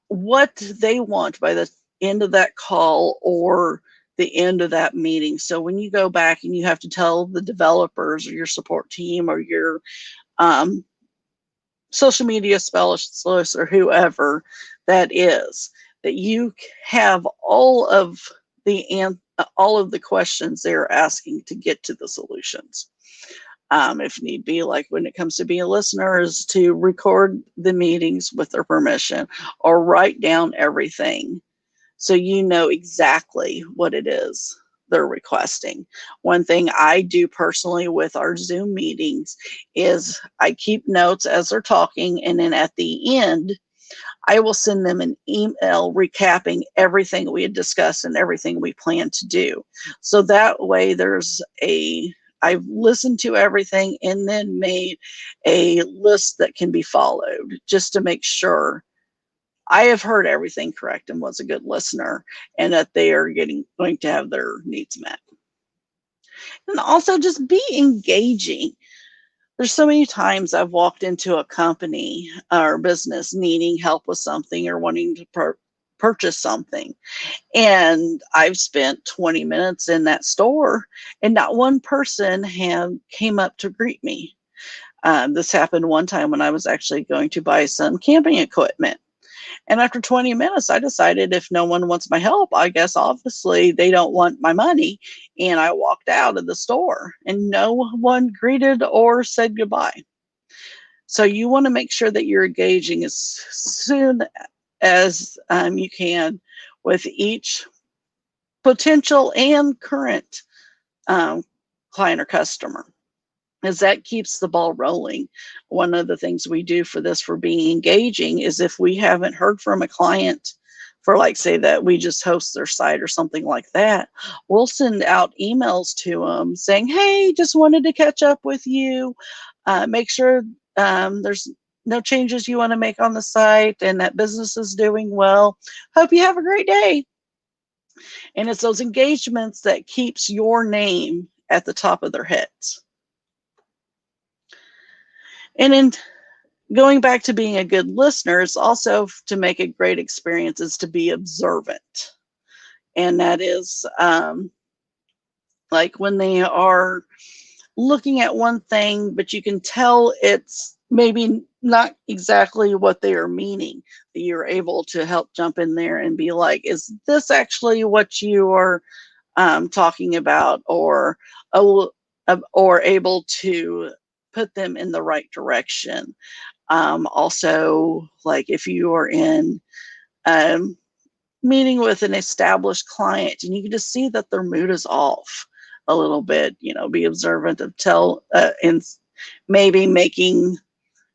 what they want by the end of that call or the end of that meeting. So when you go back and you have to tell the developers or your support team or your social media specialist or whoever that is, that you have all of the questions they're asking to get to the solutions. If need be, like when it comes to being a listener, is to record the meetings with their permission or write down everything so you know exactly what it is they're requesting. One thing I do personally with our Zoom meetings is I keep notes as they're talking, and then at the end, I will send them an email recapping everything we had discussed and everything we plan to do. So that way I've listened to everything and then made a list that can be followed just to make sure I have heard everything correct and was a good listener, and that they are going to have their needs met. And also just be engaging. There's so many times I've walked into a company or business needing help with something or wanting to purchase something. And I've spent 20 minutes in that store and not one person came up to greet me. This happened one time when I was actually going to buy some camping equipment. And after 20 minutes, I decided if no one wants my help, I guess obviously they don't want my money. And I walked out of the store and no one greeted or said goodbye. So you want to make sure that you're engaging as soon as you can with each potential and current client or customer, as that keeps the ball rolling. One of the things we do for being engaging is if we haven't heard from a client for, like, say that we just host their site or something like that, we'll send out emails to them saying, hey, just wanted to catch up with you, make sure there's no changes you want to make on the site and that business is doing well. Hope you have a great day. And it's those engagements that keeps your name at the top of their heads. And in going back to being a good listener, it's also to make a great experience is to be observant. And that is like when they are looking at one thing, but you can tell it's maybe not exactly what they are meaning, that you're able to help jump in there and be like, is this actually what you are talking about, or able to put them in the right direction. Also, like if you are in meeting with an established client and you can just see that their mood is off a little bit, be observant of and maybe making,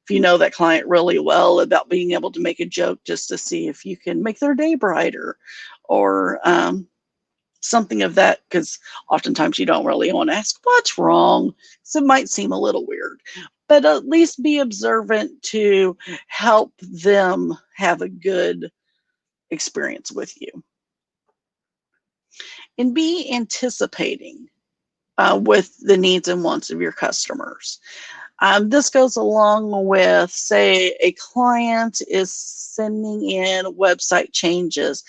if you know that client really well, about being able to make a joke just to see if you can make their day brighter, or something of that, because oftentimes you don't really want to ask what's wrong, so it might seem a little weird, but at least be observant to help them have a good experience with you. And be anticipating with the needs and wants of your customers. This goes along with, say, a client is sending in website changes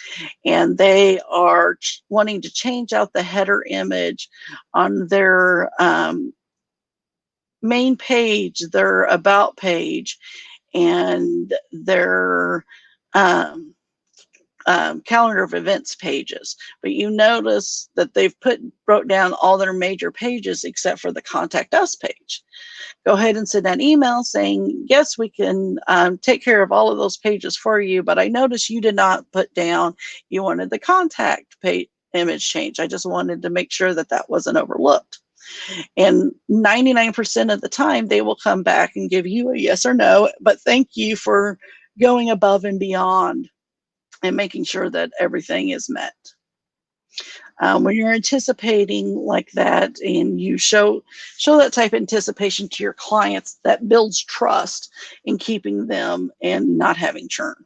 and they are wanting to change out the header image on their main page, their about page, and their calendar of events pages, but you notice that they've wrote down all their major pages except for the contact us page. Go ahead and send an email saying, yes, we can take care of all of those pages for you, but I noticed you did not put down you wanted the contact page image change. I just wanted to make sure that that wasn't overlooked. And 99% of the time they will come back and give you a yes or no, but thank you for going above and beyond and making sure that everything is met. When you're anticipating like that and you show that type of anticipation to your clients, that builds trust in keeping them and not having churn.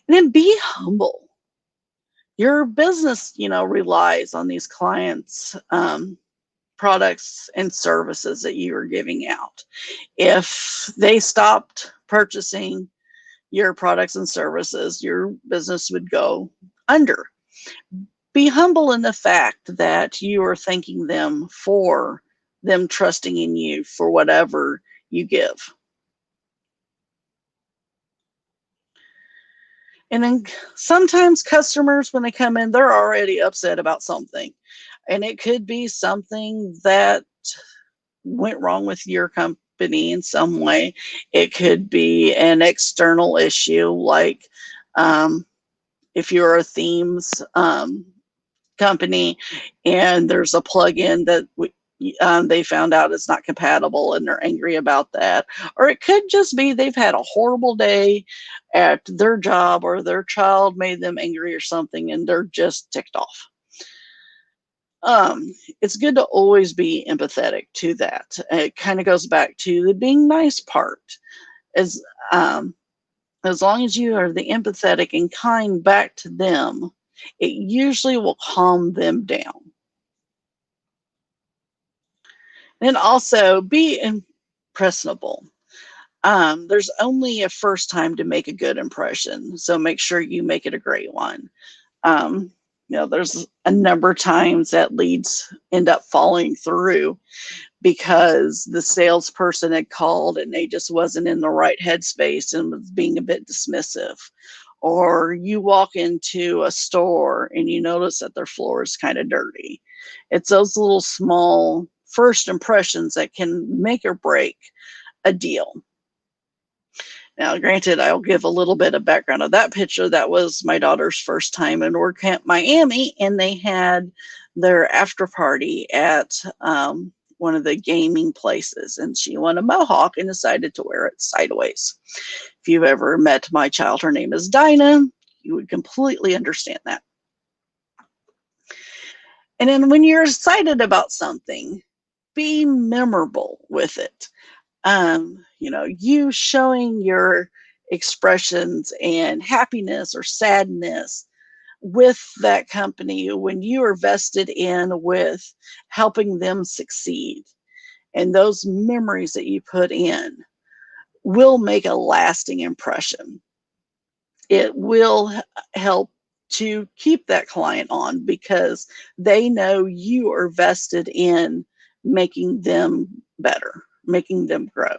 And then be humble. Your business, relies on these clients' products and services that you are giving out. If they stopped purchasing your products and services, your business would go under. Be humble in the fact that you are thanking them for them trusting in you for whatever you give. And then sometimes customers, when they come in, they're already upset about something. And it could be something that went wrong with your company in some way. It could be an external issue, like if you're a themes company and there's a plugin that they found out it's not compatible and they're angry about that. Or it could just be they've had a horrible day at their job, or their child made them angry or something, and they're just ticked off. It's good to always be empathetic to that. It kind of goes back to the being nice part. As long as you are the empathetic and kind back to them, it usually will calm them down. And also be impressionable. There's only a first time to make a good impression, so make sure you make it a great one. There's a number of times that leads end up falling through because the salesperson had called and they just wasn't in the right headspace and was being a bit dismissive. Or you walk into a store and you notice that their floor is kind of dirty. It's those little small first impressions that can make or break a deal. Now, granted, I'll give a little bit of background of that picture. That was my daughter's first time in WordCamp Miami, and they had their after party at one of the gaming places, and she won a mohawk and decided to wear it sideways. If you've ever met my child, her name is Dinah, you would completely understand that. And then when you're excited about something, be memorable with it. You showing your expressions and happiness or sadness with that company when you are vested in with helping them succeed. And those memories that you put in will make a lasting impression. It will help to keep that client on because they know you are vested in making them better, making them grow.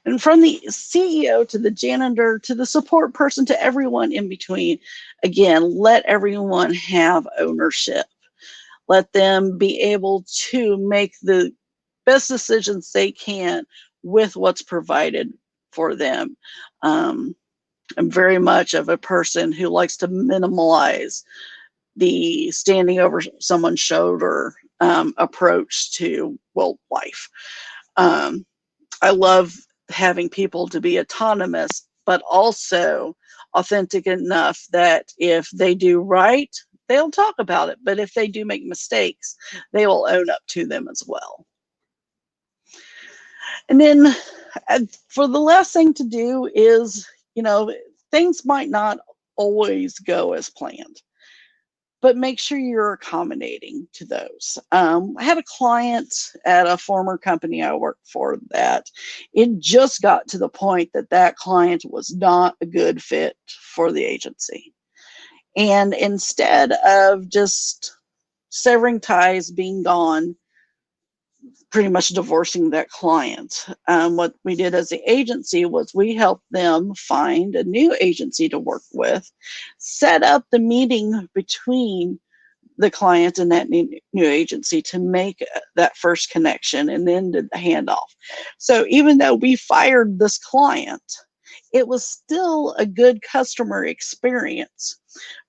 And from the CEO to the janitor to the support person to everyone in between, again, let everyone have ownership. Let them be able to make the best decisions they can with what's provided for them. I'm very much of a person who likes to minimalize the standing over someone's shoulder approach to, life. I love having people to be autonomous, but also authentic enough that if they do right, they'll talk about it. But if they do make mistakes, they will own up to them as well. And then for the last thing to do is, things might not always go as planned, but make sure you're accommodating to those. I had a client at a former company I worked for that it just got to the point that that client was not a good fit for the agency. And instead of just severing ties, being gone, pretty much divorcing that client, what we did as the agency was we helped them find a new agency to work with, set up the meeting between the client and that new agency to make that first connection, and then did the handoff. So even though we fired this client, it was still a good customer experience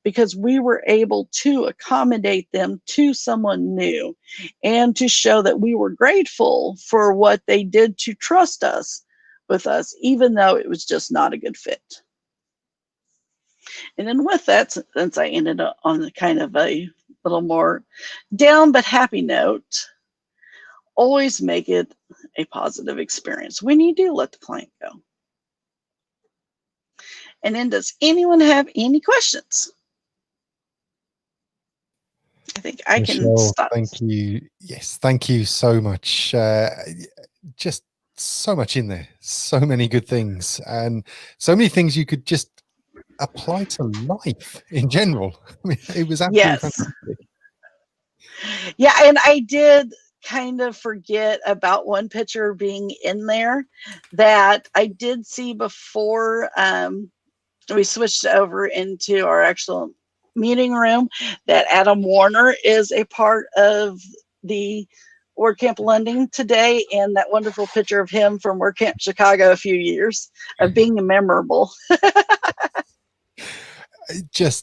because we were able to accommodate them to someone new and to show that we were grateful for what they did to trust us with us, even though it was just not a good fit. And then with that, since I ended up on kind of a little more down but happy note, always make it a positive experience when you do let the client go. And then does anyone have any questions? I think I can Michelle, stop. thank you. Yes, thank you so much. Just so much in there, so many good things, and so many things you could just apply to life in general. I mean, it was absolutely fantastic. Yeah, and I did kind of forget about one picture being in there that I did see before we switched over into our actual meeting room, that Adam Warner is a part of the WordCamp London today, and that wonderful picture of him from WordCamp Chicago a few years of being memorable.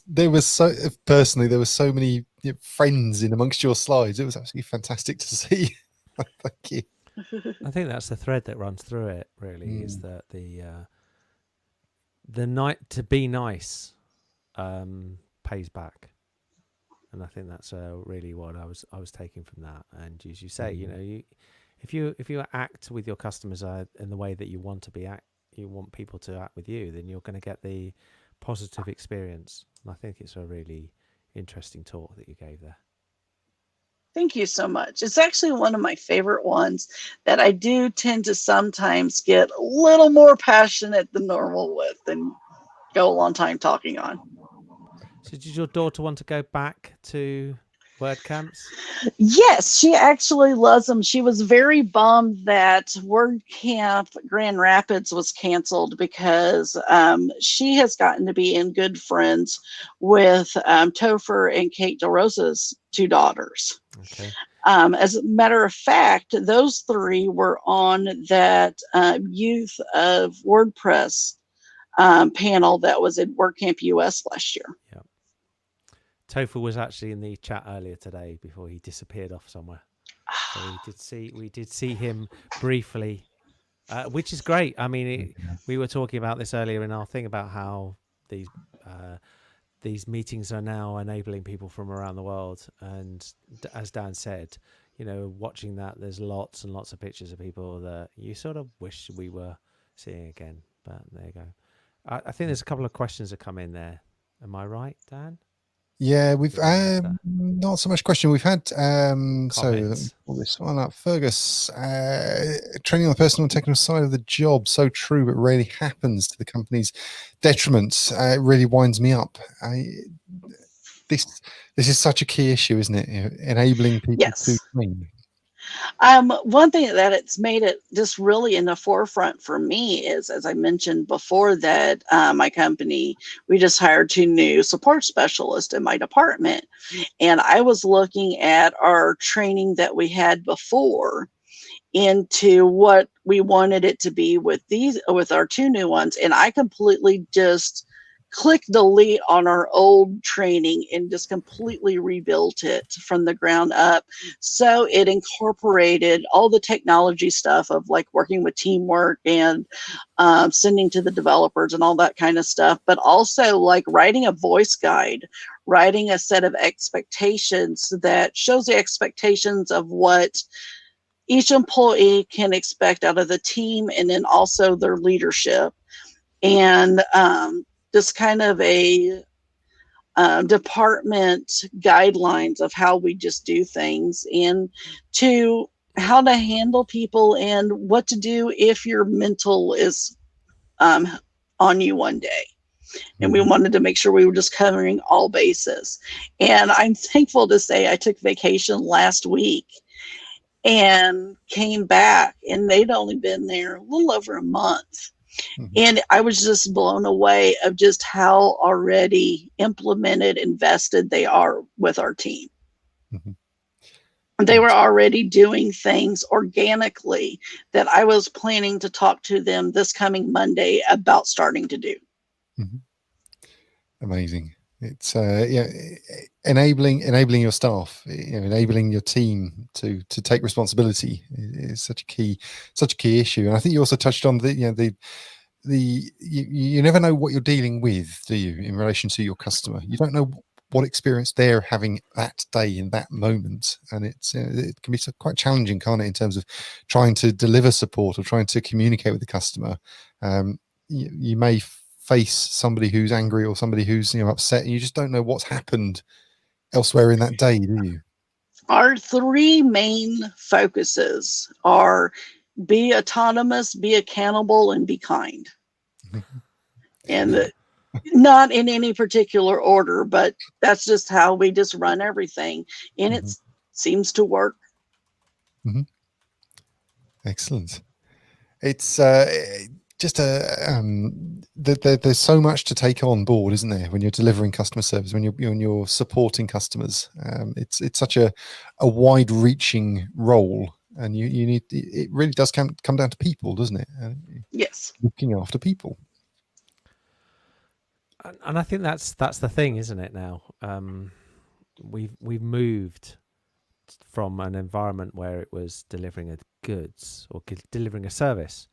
There was so many friends in amongst your slides. It was absolutely fantastic to see. Thank you. I think that's the thread that runs through it, really, is that the night to be nice pays back. And I think that's really what I was taking from that. And as you say, if you act with your customers in the way that you want you want people to act with you, then you're going to get the positive experience. And I think it's a really interesting talk that you gave there. Thank you so much. It's actually one of my favorite ones that I do tend to sometimes get a little more passionate than normal with and go a long time talking on. So did your daughter want to go back to WordCamps? Yes, she actually loves them. She was very bummed that WordCamp Grand Rapids was canceled because she has gotten to be in good friends with Topher and Kate DeRosa's two daughters. Okay. As a matter of fact, those three were on that Youth of WordPress panel that was at WordCamp US last year. Yeah. Topher was actually in the chat earlier today before he disappeared off somewhere. So we did see him briefly, which is great. I mean, we were talking about this earlier in our thing about how these meetings are now enabling people from around the world. And as Dan said, watching that, there's lots and lots of pictures of people that you sort of wish we were seeing again. But there you go. I think there's a couple of questions that come in there. Am I right, Dan? Yeah, we've not so much question. We've had so let me pull this one up. Fergus, training on the personal and technical side of the job, so true, but rarely happens to the company's detriment. It really winds me up. This is such a key issue, isn't it? Enabling people to train. One thing that it's made it just really in the forefront for me is, as I mentioned before, that my company, we just hired 2 new support specialists in my department. And I was looking at our training that we had before into what we wanted it to be with our 2 new ones. And I completely just click delete on our old training and just completely rebuilt it from the ground up. So it incorporated all the technology stuff of like working with teamwork and sending to the developers and all that kind of stuff, but also like writing a voice guide, writing a set of expectations that shows the expectations of what each employee can expect out of the team, and then also their leadership. And just kind of a department guidelines of how we just do things, and to how to handle people and what to do if your mental is on you one day. And we wanted to make sure we were just covering all bases. And I'm thankful to say I took vacation last week and came back, and they'd only been there a little over a month. And I was just blown away of just how already implemented, invested they are with our team. They were already doing things organically that I was planning to talk to them this coming Monday about starting to do. Amazing. It's enabling your staff, enabling your team to take responsibility is such a key issue. And I think you also touched on you never know what you're dealing with, do you, in relation to your customer? You don't know what experience they're having that day in that moment, and it can be quite challenging, can't it, in terms of trying to deliver support or trying to communicate with the customer. You may face somebody who's angry or somebody who's upset, and you just don't know what's happened elsewhere in that day, do you? Our 3 main focuses are be autonomous, be accountable, and be kind. And not in any particular order, but that's just how we just run everything, and it seems to work. Mhm. Excellent. It's just there's so much to take on board, isn't there, when you're delivering customer service, when you're supporting customers. It's such a wide-reaching role, and you need, it really does come down to people, doesn't it? Yes. Looking after people. And I think that's the thing, isn't it? Now we've moved from an environment where it was delivering a goods or delivering a service,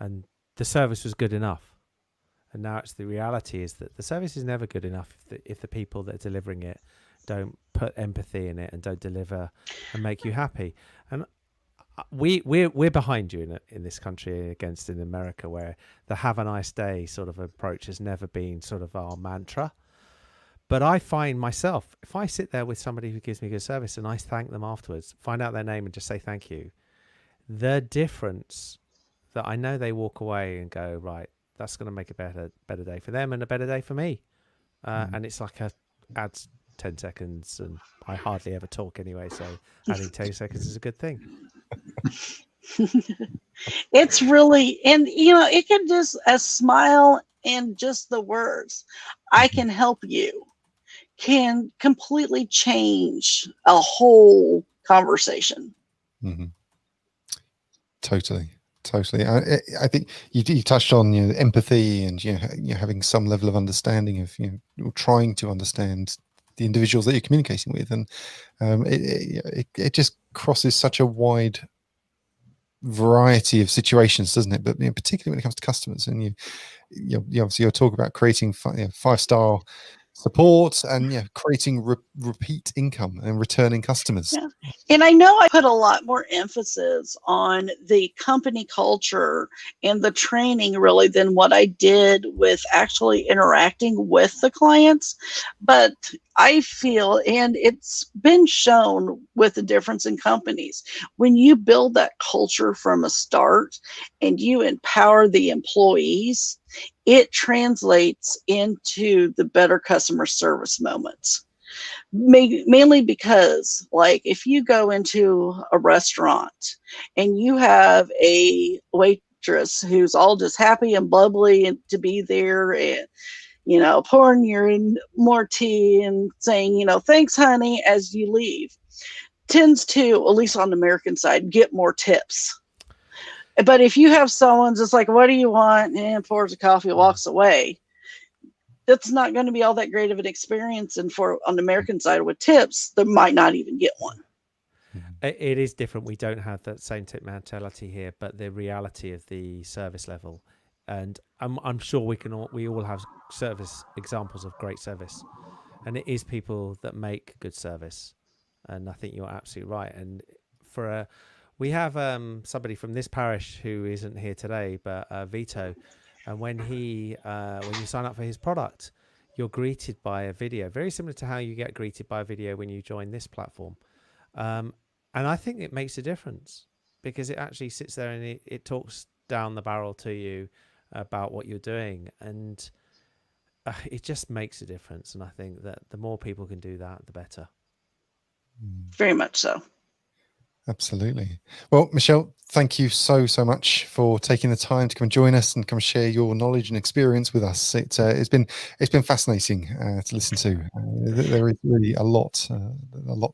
and the service was good enough. And now it's the reality is that the service is never good enough if the people that are delivering it don't put empathy in it and don't deliver and make you happy. And we're behind you in this country against in America, where the have a nice day sort of approach has never been sort of our mantra. But I find myself, if I sit there with somebody who gives me good service and I thank them afterwards, find out their name and just say thank you, the difference that I know they walk away and go, right, that's going to make a better day for them and a better day for me. And it's like adds 10 seconds, and I hardly ever talk anyway, so adding 10 seconds is a good thing. It's really, and it can just a smile and just the words, I can help you, can completely change a whole conversation. Mm-hmm. Totally. I think you touched on empathy and having some level of understanding of or trying to understand the individuals that you're communicating with, and it just crosses such a wide variety of situations, doesn't it? But particularly when it comes to customers, and you obviously you're talking about creating 5-star support and creating repeat income and returning customers. Yeah. And I know I put a lot more emphasis on the company culture and the training really than what I did with actually interacting with the clients. But I feel, and it's been shown with the difference in companies, when you build that culture from a start and you empower the employees, it translates into the better customer service moments. Mainly because, like, if you go into a restaurant and you have a waitress who's all just happy and bubbly and to be there and pouring you more tea and saying thanks honey as you leave, tends to, at least on the American side, get more tips. But if you have someone just like, what do you want, and pours a coffee, walks away, that's not going to be all that great of an experience. And on the American side with tips, they might not even get one. It is different. We don't have that same tip mentality here, but the reality of the service level, and I'm sure we all have service examples of great service, and it is people that make good service. And I think you're absolutely right. And we have somebody from this parish who isn't here today, but Vito. And when you sign up for his product, you're greeted by a video, very similar to how you get greeted by a video when you join this platform. And I think it makes a difference because it actually sits there and it talks down the barrel to you about what you're doing. And it just makes a difference. And I think that the more people can do that, the better. Very much so. Absolutely. Well, Michelle, thank you so much for taking the time to come and join us and come share your knowledge and experience with us. It's been fascinating to listen to. There is really a lot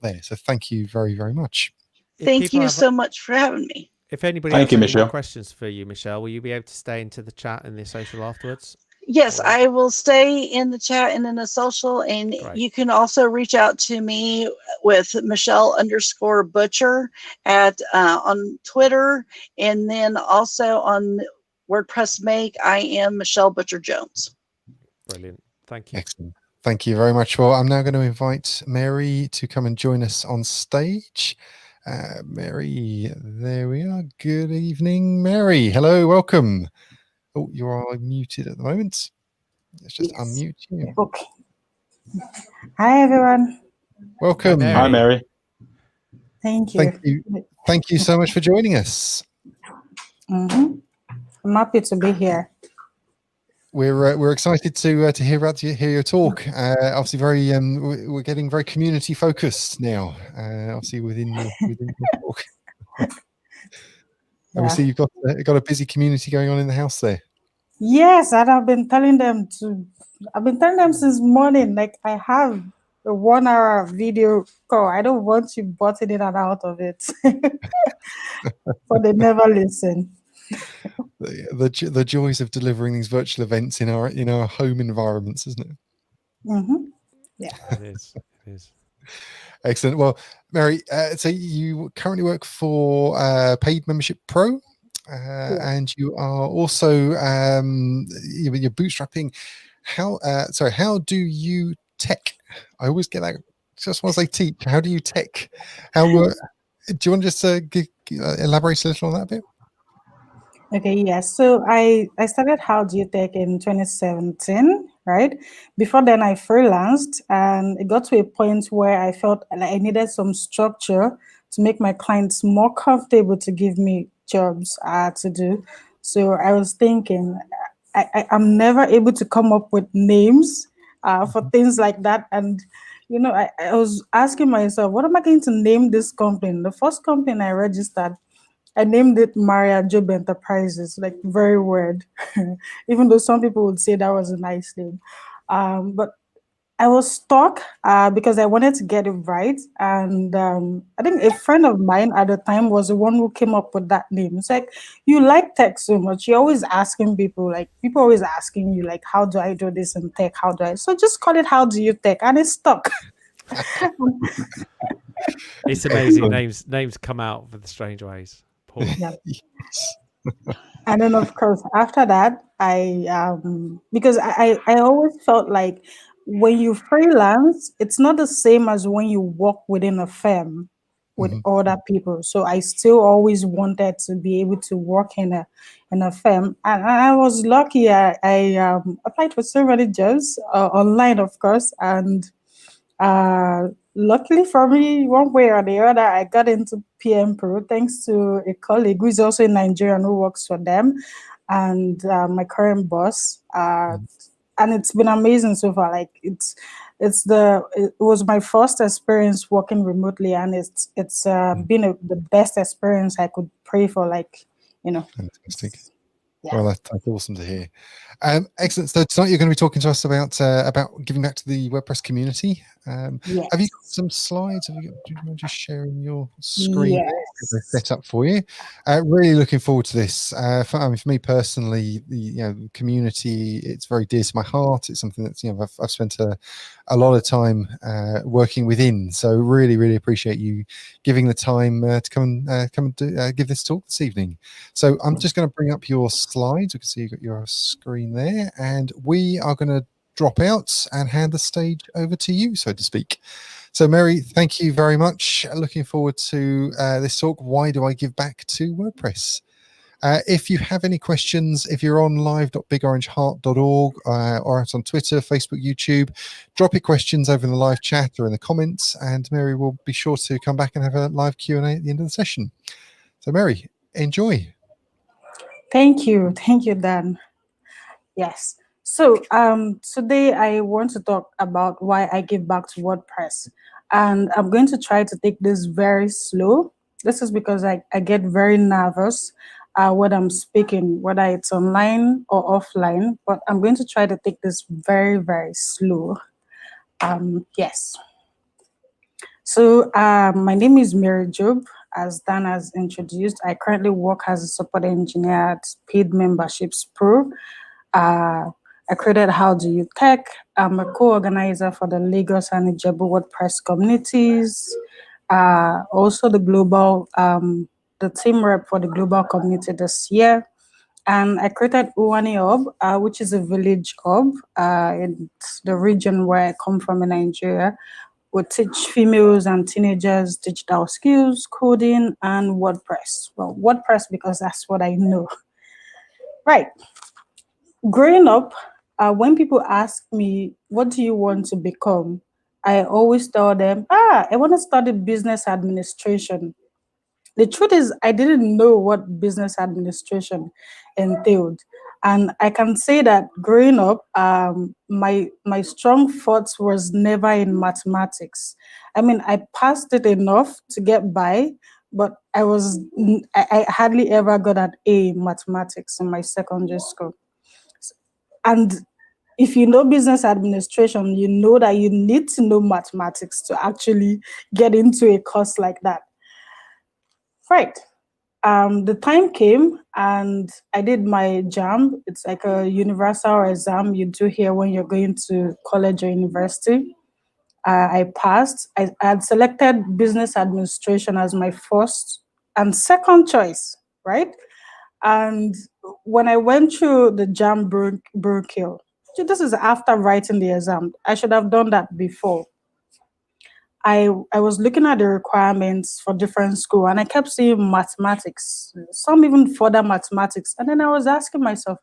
there. So thank you very, very much. Thank you so much for having me. If anybody has any more questions for you, Michelle, will you be able to stay into the chat and the social afterwards? Yes, I will stay in the chat and in the social, and you can also reach out to me with Michelle_Butcher on Twitter, and then also on WordPress Make, I am Michelle Butcher Jones. Brilliant. Thank you. Excellent. Thank you very much. Well, I'm now going to invite Mary to come and join us on stage. Mary, there we are. Good evening, Mary. Hello, welcome. Oh, you are muted at the moment. Let's just unmute you. Okay. Hi, everyone. Welcome. Hi, Mary. Thank you. Thank you so much for joining us. I'm happy to be here. We're excited to hear your talk. Obviously, we're getting very community focused now. Obviously, within your talk. And we Yeah. see you've got a busy community going on in the house there. Yes, and I've been telling them since morning. Like I have a 1 hour video call. I don't want you butting in and out of it, but they never listen. The joys of delivering these virtual events in our home environments, isn't it? Mm-hmm. Yeah. It is. It is. Excellent. Well, Mary, so you currently work for Paid Membership Pro, and you are also you're bootstrapping. How do you tech? I always get that. Just want to say teach. How do you tech? Do you want to just elaborate a little on that bit? Okay, yes. So I started How Do You Tech in 2017, right? Before then, I freelanced, and it got to a point where I felt like I needed some structure to make my clients more comfortable to give me jobs to do. So I was thinking, I'm never able to come up with names for things like that. And, I was asking myself, what am I going to name this company? The first company I registered, I named it Maria Job Enterprises, like very weird, even though some people would say that was a nice name. But I was stuck because I wanted to get it right. And I think a friend of mine at the time was the one who came up with that name. It's like, you like tech so much. You're always asking people, like, people always asking you, like, how do I do this in tech? How do I? So just call it How Do You Tech? And it's stuck. It's amazing. Names come out with strange ways. Paul. Yeah. And then, of course, after that, because I always felt like when you freelance, it's not the same as when you work within a firm with other people. So I still always wanted to be able to work in a firm, and I was lucky. I applied for so many jobs online, of course, and luckily for me, one way or the other, I got into PM Pro thanks to a colleague who is also in Nigeria and who works for them, and my current boss. And it's been amazing so far. Like it was my first experience working remotely, and it's been the best experience I could pray for. Like, Fantastic. Yeah. Well, that's awesome to hear. Excellent. So tonight you're going to be talking to us about giving back to the WordPress community. Yes. Have you got some slides? Do you mind just sharing your screen? Yes. Set up for you. Really looking forward to this. For me personally, the community, it's very dear to my heart. It's something that's I've spent a lot of time working within. So really appreciate you giving the time to come and give this talk this evening. So I'm just going to bring up your slides. We can see you've got your screen there, and we are going to drop out and hand the stage over to you, so to speak. So Mary, thank you very much. Looking forward to this talk. Why do I give back to WordPress? If you have any questions, if you're on live.bigorangeheart.org or out on Twitter, Facebook, YouTube, drop your questions over in the live chat or in the comments, and Mary will be sure to come back and have a live Q&A at the end of the session. So Mary, enjoy. Thank you, Dan. Yes. So today I want to talk about why I give back to WordPress. And I'm going to try to take this very slow. This is because I get very nervous when I'm speaking, whether it's online or offline. But I'm going to try to take this very, very slow. Yes. So my name is Mary Job. As Dan has introduced, I currently work as a support engineer at Paid Memberships Pro. I created How Do You Tech. I'm a co-organizer for the Lagos and Ijebu WordPress communities. Also the global, the team rep for the global community this year. And I created Uwani Hub, which is a village hub in the region where I come from in Nigeria. We teach females and teenagers digital skills, coding, and WordPress. Well, WordPress because that's what I know. Right. Growing up, when people ask me, what do you want to become? I always tell them, I want to study business administration. The truth is, I didn't know what business administration entailed. And I can say that growing up, my strong force was never in mathematics. I mean, I passed it enough to get by, but I hardly ever got an A in mathematics in my secondary school. And if you know business administration, you know that you need to know mathematics to actually get into a course like that. Right. The time came and I did my JAM. It's like a universal exam you do here when you're going to college or university. I passed. I had selected business administration as my first and second choice, right? And when I went through the JAM Burkill, this is after writing the exam. I should have done that before. I was looking at the requirements for different school and I kept seeing mathematics, some even further mathematics. And then I was asking myself,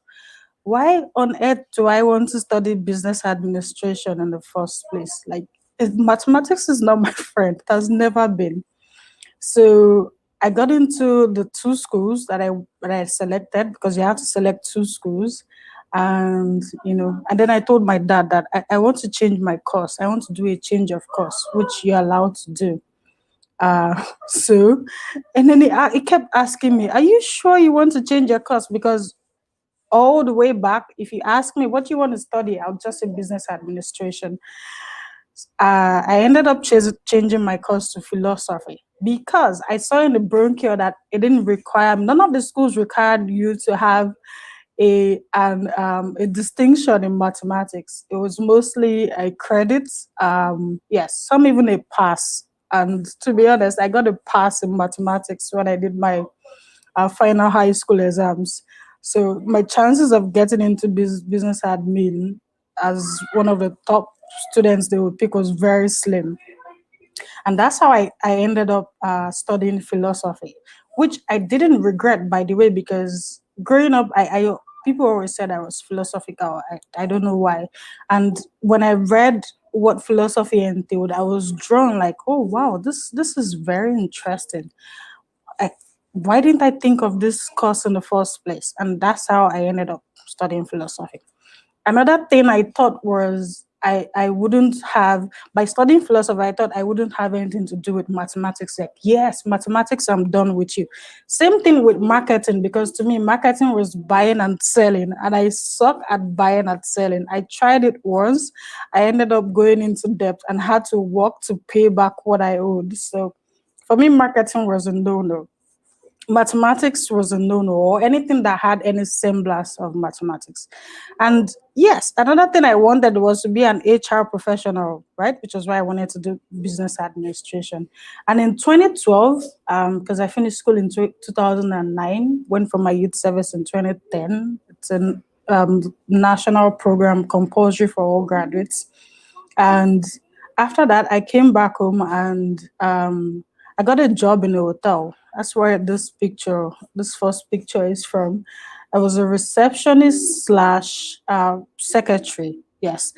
why on earth do I want to study business administration in the first place? Like, mathematics is not my friend. It has never been. So I got into the two schools that I selected, because you have to select two schools. And and then I told my dad that I want to change my course. I want to do a change of course, which you're allowed to do. So, and then he kept asking me, are you sure you want to change your course? Because all the way back, if you ask me what you want to study, I'll just say business administration. I ended up changing my course to philosophy because I saw in the brochure that it didn't require, none of the schools required you to have a distinction in mathematics. It was mostly a credit, yes, some even a pass. And to be honest, I got a pass in mathematics when I did my final high school exams. So my chances of getting into business admin as one of the top students they would pick was very slim. And that's how I ended up studying philosophy, which I didn't regret, by the way, because growing up, I people always said I was philosophical. I don't know why. And when I read what philosophy entailed, I was drawn like, oh wow, this is very interesting. Why didn't I think of this course in the first place? And that's how I ended up studying philosophy. Another thing I thought was I wouldn't have, by studying philosophy, I thought I wouldn't have anything to do with mathematics. Like, yes, mathematics, I'm done with you. Same thing with marketing, because to me, marketing was buying and selling, and I suck at buying and selling. I tried it once. I ended up going into debt and had to work to pay back what I owed. So for me, marketing was a no-no. Mathematics was a no-no, or anything that had any semblance of mathematics. And yes, another thing I wanted was to be an HR professional, right? Which is why I wanted to do business administration. And in 2012, because I finished school in 2009, went for my youth service in 2010. It's a national program compulsory for all graduates. And after that, I came back home and I got a job in a hotel. That's where this first picture is from. I was a receptionist slash secretary. Yes.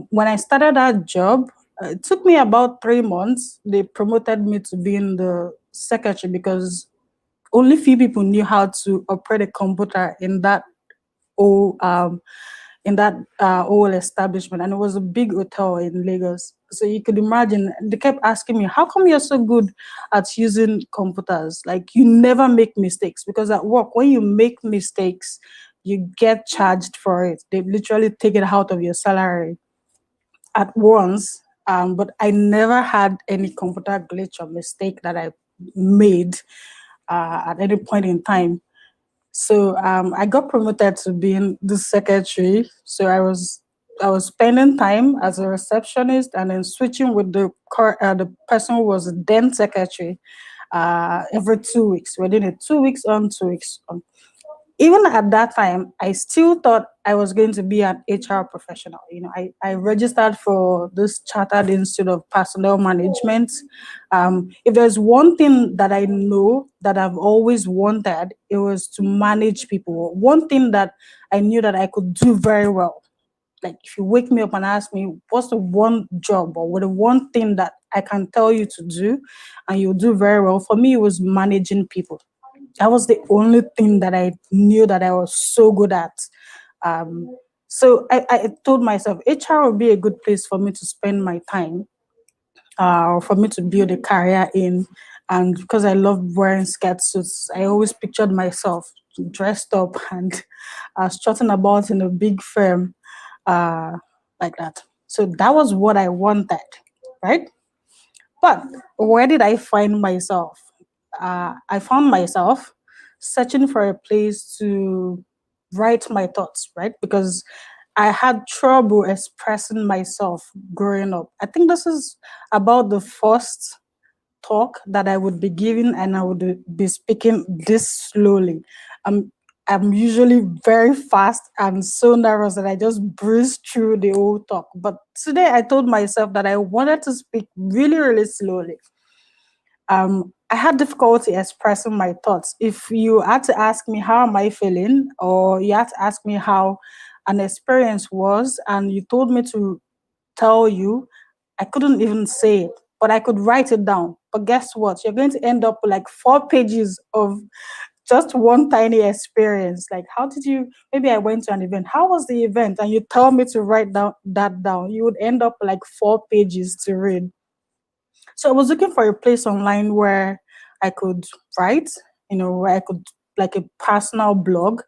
When I started that job, it took me about 3 months. They promoted me to being the secretary because only few people knew how to operate a computer in that old old establishment, and it was a big hotel in Lagos. So you could imagine they kept asking me, how come you're so good at using computers? Like, you never make mistakes, because at work, when you make mistakes, you get charged for it. They literally take it out of your salary at once. But I never had any computer glitch or mistake that I made at any point in time. So I got promoted to being the secretary. So I was spending time as a receptionist and then switching with the person who was then secretary every 2 weeks. We're doing it 2 weeks on, 2 weeks on. Even at that time, I still thought I was going to be an HR professional. I registered for this Chartered Institute of Personnel Management. If there's one thing that I know that I've always wanted, it was to manage people. One thing that I knew that I could do very well. Like, if you wake me up and ask me, what's the one job or the one thing that I can tell you to do and you'll do very well, for me, it was managing people. That was the only thing that I knew that I was so good at. So I told myself, HR would be a good place for me to spend my time, or for me to build a career in. And because I love wearing skirt suits, I always pictured myself dressed up and strutting about in a big firm like that. So that was what I wanted, right? But where did I find myself? I found myself searching for a place to write my thoughts, right? Because I had trouble expressing myself growing up. I think this is about the first talk that I would be giving, and I would be speaking this slowly. I'm usually very fast and so nervous that I just breeze through the whole talk. But today I told myself that I wanted to speak really, really slowly. I had difficulty expressing my thoughts. If you had to ask me how am I feeling, or you had to ask me how an experience was, and you told me to tell you, I couldn't even say it, but I could write it down. But guess what? You're going to end up with like 4 pages of just one tiny experience. Like, how did you, maybe I went to an event. How was the event? And you tell me to write that down. You would end up with like 4 pages to read. So I was looking for a place online where I could write, where I could, like a personal blog.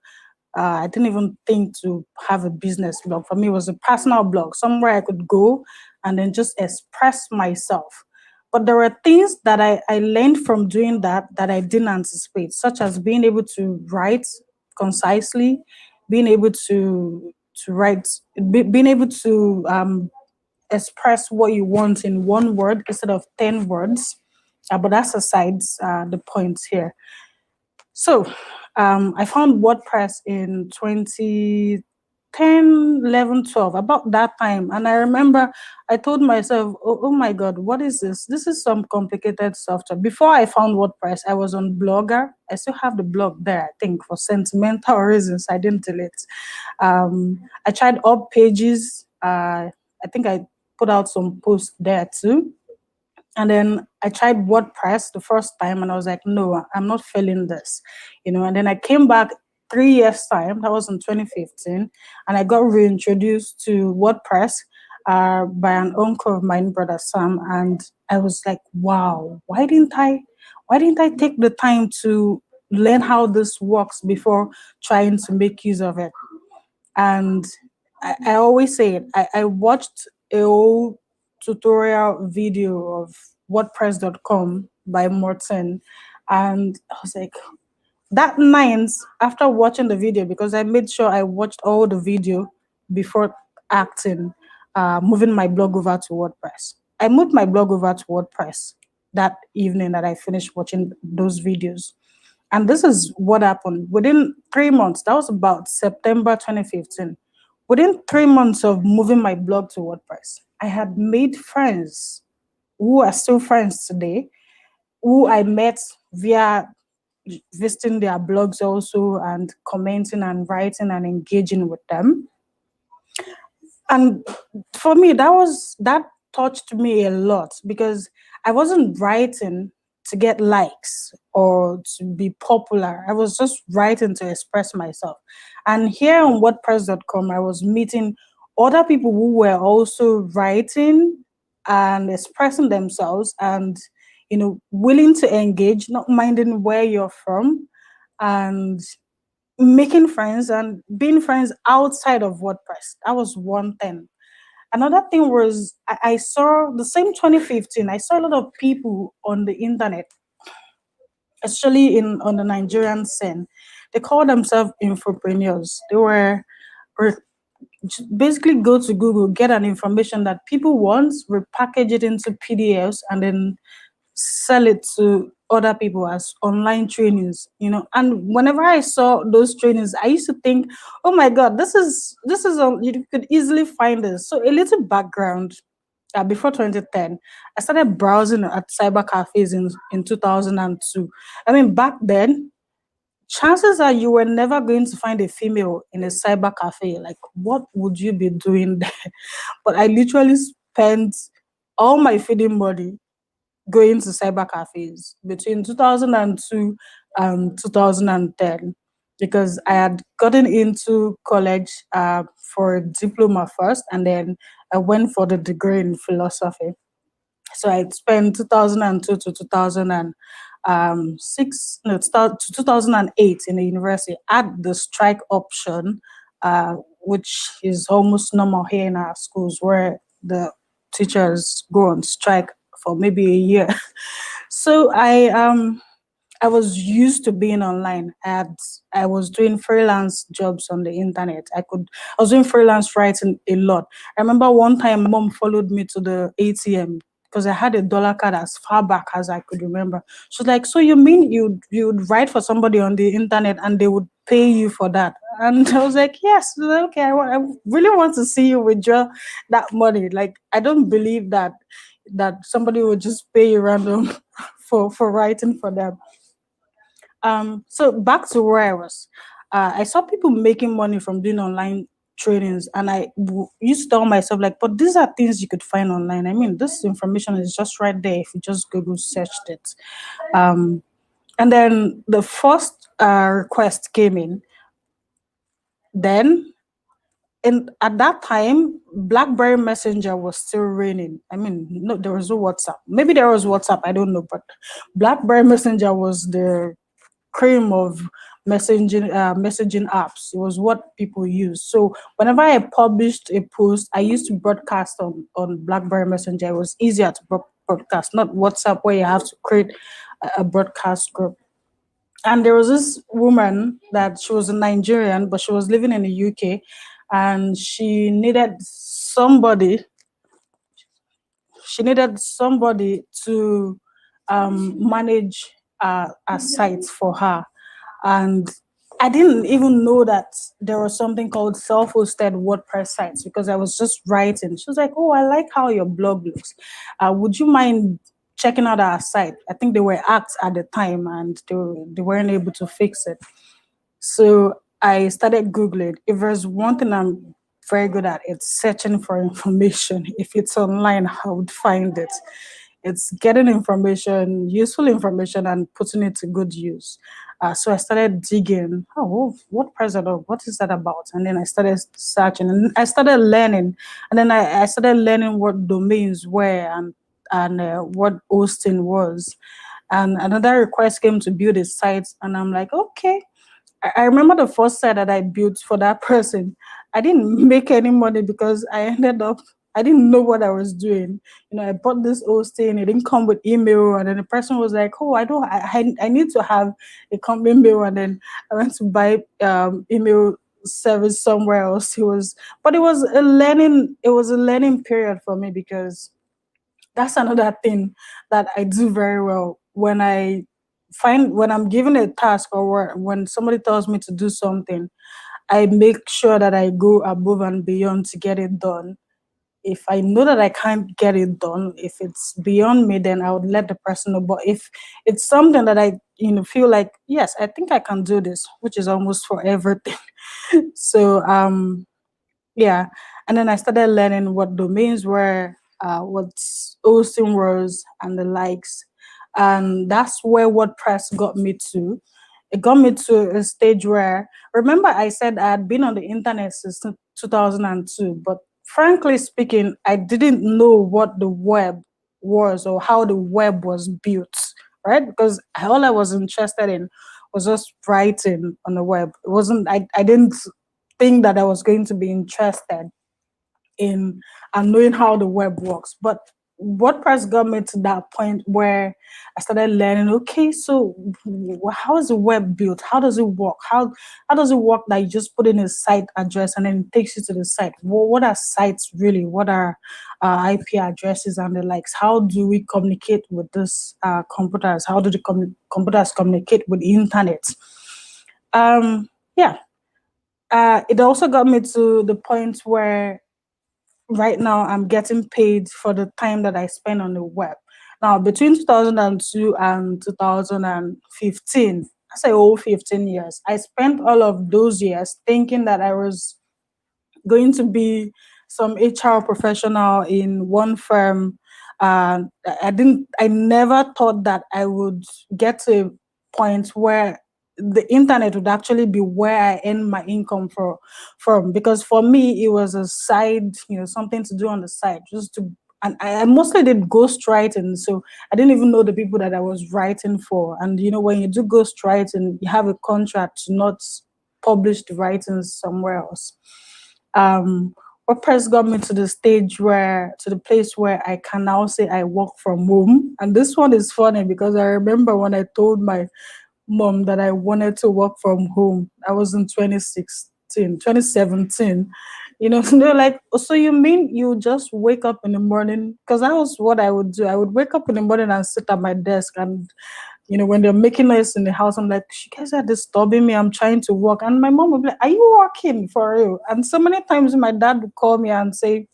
I didn't even think to have a business blog. For me, it was a personal blog, somewhere I could go and then just express myself. But there were things that I learned from doing that I didn't anticipate, such as being able to write concisely, being able to write, being able to express what you want in one word instead of 10 words. But that's aside the points here. So I found WordPress in 2010, 11, 12, about that time. And I remember I told myself, oh my God, what is this? This is some complicated software. Before I found WordPress, I was on Blogger. I still have the blog there, I think, for sentimental reasons. I didn't delete. I tried Up Pages. I think I put out some posts there too. And then I tried WordPress the first time and I was like, no, I'm not feeling this, and then I came back 3 years time, that was in 2015, and I got reintroduced to WordPress by an uncle of mine, brother Sam, and I was like, wow, why didn't I take the time to learn how this works before trying to make use of it? And I always say it, I watched a whole tutorial video of WordPress.com by Morton, and I was like, that night after watching the video, because I made sure I watched all the video before acting, moving my blog over to WordPress. I moved my blog over to WordPress that evening that I finished watching those videos. And this is what happened. Within 3 months, that was about September 2015, within 3 months of moving my blog to WordPress, I had made friends who are still friends today, who I met via visiting their blogs also and commenting and writing and engaging with them. And for me, that touched me a lot, because I wasn't writing to get likes or to be popular. I was just writing to express myself. And here on WordPress.com, I was meeting other people who were also writing and expressing themselves and, willing to engage, not minding where you're from, and making friends and being friends outside of WordPress. That was one thing. Another thing was I saw the same 2015, I saw a lot of people on the internet, especially on the Nigerian scene. They call themselves infopreneurs. They were basically go to Google, get an information that people want, repackage it into PDFs, and then sell it to other people as online trainings, And whenever I saw those trainings, I used to think, oh my God, this is you could easily find this. So a little background. Before 2010, I started browsing at cyber cafes in 2002. I mean, back then, chances are you were never going to find a female in a cyber cafe. Like, what would you be doing there? But I literally spent all my feeding money going to cyber cafes between 2002 and 2010, because I had gotten into college for a diploma first, and then I went for the degree in philosophy. So I spent 2002 to 2006, no, to 2008 in the university at the strike option, which is almost normal here in our schools, where the teachers go on strike for maybe a year. So I was used to being online. I was doing freelance jobs on the internet. I was doing freelance writing a lot. I remember one time my mom followed me to the ATM because I had a dollar card as far back as I could remember. She was like, "So you mean you'd write for somebody on the internet and they would pay you for that?" And I was like, "Yes." She was like, "Okay, I really want to see you withdraw that money. Like, I don't believe that somebody would just pay you random for writing for them." So back to where I was, I saw people making money from doing online trainings, and I used to tell myself, like, but these are things you could find online. I mean, this information is just right there if you just Google searched it. And then the first request came in. Then, at that time, BlackBerry Messenger was still reigning. I mean, no, there was no WhatsApp. Maybe there was WhatsApp, I don't know, but BlackBerry Messenger was the cream of messaging apps. It was what people used. So whenever I published a post, I used to broadcast on BlackBerry Messenger. It was easier to broadcast, not WhatsApp where you have to create a broadcast group. And there was this woman that she was a Nigerian, but she was living in the UK, and she needed somebody to manage a site for her. And I didn't even know that there was something called self-hosted WordPress sites because I was just writing. She was like, "Oh, I like how your blog looks. Would you mind checking out our site?" I think they were hacked at the time and they weren't able to fix it. So I started Googling. If there's one thing I'm very good at, it's searching for information. If it's online, I would find it. It's getting information, useful information, and putting it to good use. So I started digging. Oh, WordPress, what is that about? And then I started searching, and I started learning. And then I started learning what domains were and what hosting was. And another request came to build a site, and I'm like, okay. I remember the first site that I built for that person. I didn't make any money because I didn't know what I was doing. I bought this hosting, it didn't come with email, and then the person was like, "Oh, I need to have a company mail," and then I went to buy email service somewhere else. It was a learning period for me, because that's another thing that I do very well. When I'm given a task, or when somebody tells me to do something, I make sure that I go above and beyond to get it done. If I know that I can't get it done, if it's beyond me, then I would let the person know. But if it's something that I feel like, yes, I think I can do this, which is almost for everything. So yeah, and then I started learning what domains were, what hosting was, and the likes, and that's where WordPress got me to. It got me to a stage where, remember, I said I had been on the internet since 2002, but frankly speaking, I didn't know what the web was or how the web was built, right? Because all I was interested in was just writing on the web. It wasn't. I didn't think that I was going to be interested in and knowing how the web works. But WordPress got me to that point where I started learning, okay, so how is the web built? How does it work? How does it work that you just put in a site address and then it takes you to the site? What are sites really? What are IP addresses and the likes? How do we communicate with these computers? How do the computers communicate with the internet? Yeah. It also got me to the point where right now I'm getting paid for the time that I spend on the web. Now, between 2002 and 2015, I say 15 years, I spent all of those years thinking that I was going to be some HR professional in one firm. I never thought that I would get to a point where the internet would actually be where I earn my income from. Because for me, it was a side, something to do on the side, just to and I mostly did ghostwriting, so I didn't even know the people that I was writing for. And when you do ghostwriting, you have a contract to not publish the writings somewhere else. WordPress got me to the place where I can now say I work from home. And this one is funny because I remember when I told my mom that I wanted to work from home. I was in 2017. They're like, "Oh, so you mean you just wake up in the morning?" Because that was what I would do. I would wake up in the morning and sit at my desk, and when they're making noise in the house, I'm like, "You guys are disturbing me. I'm trying to work." And my mom would be like, "Are you working for real?" And so many times my dad would call me and say,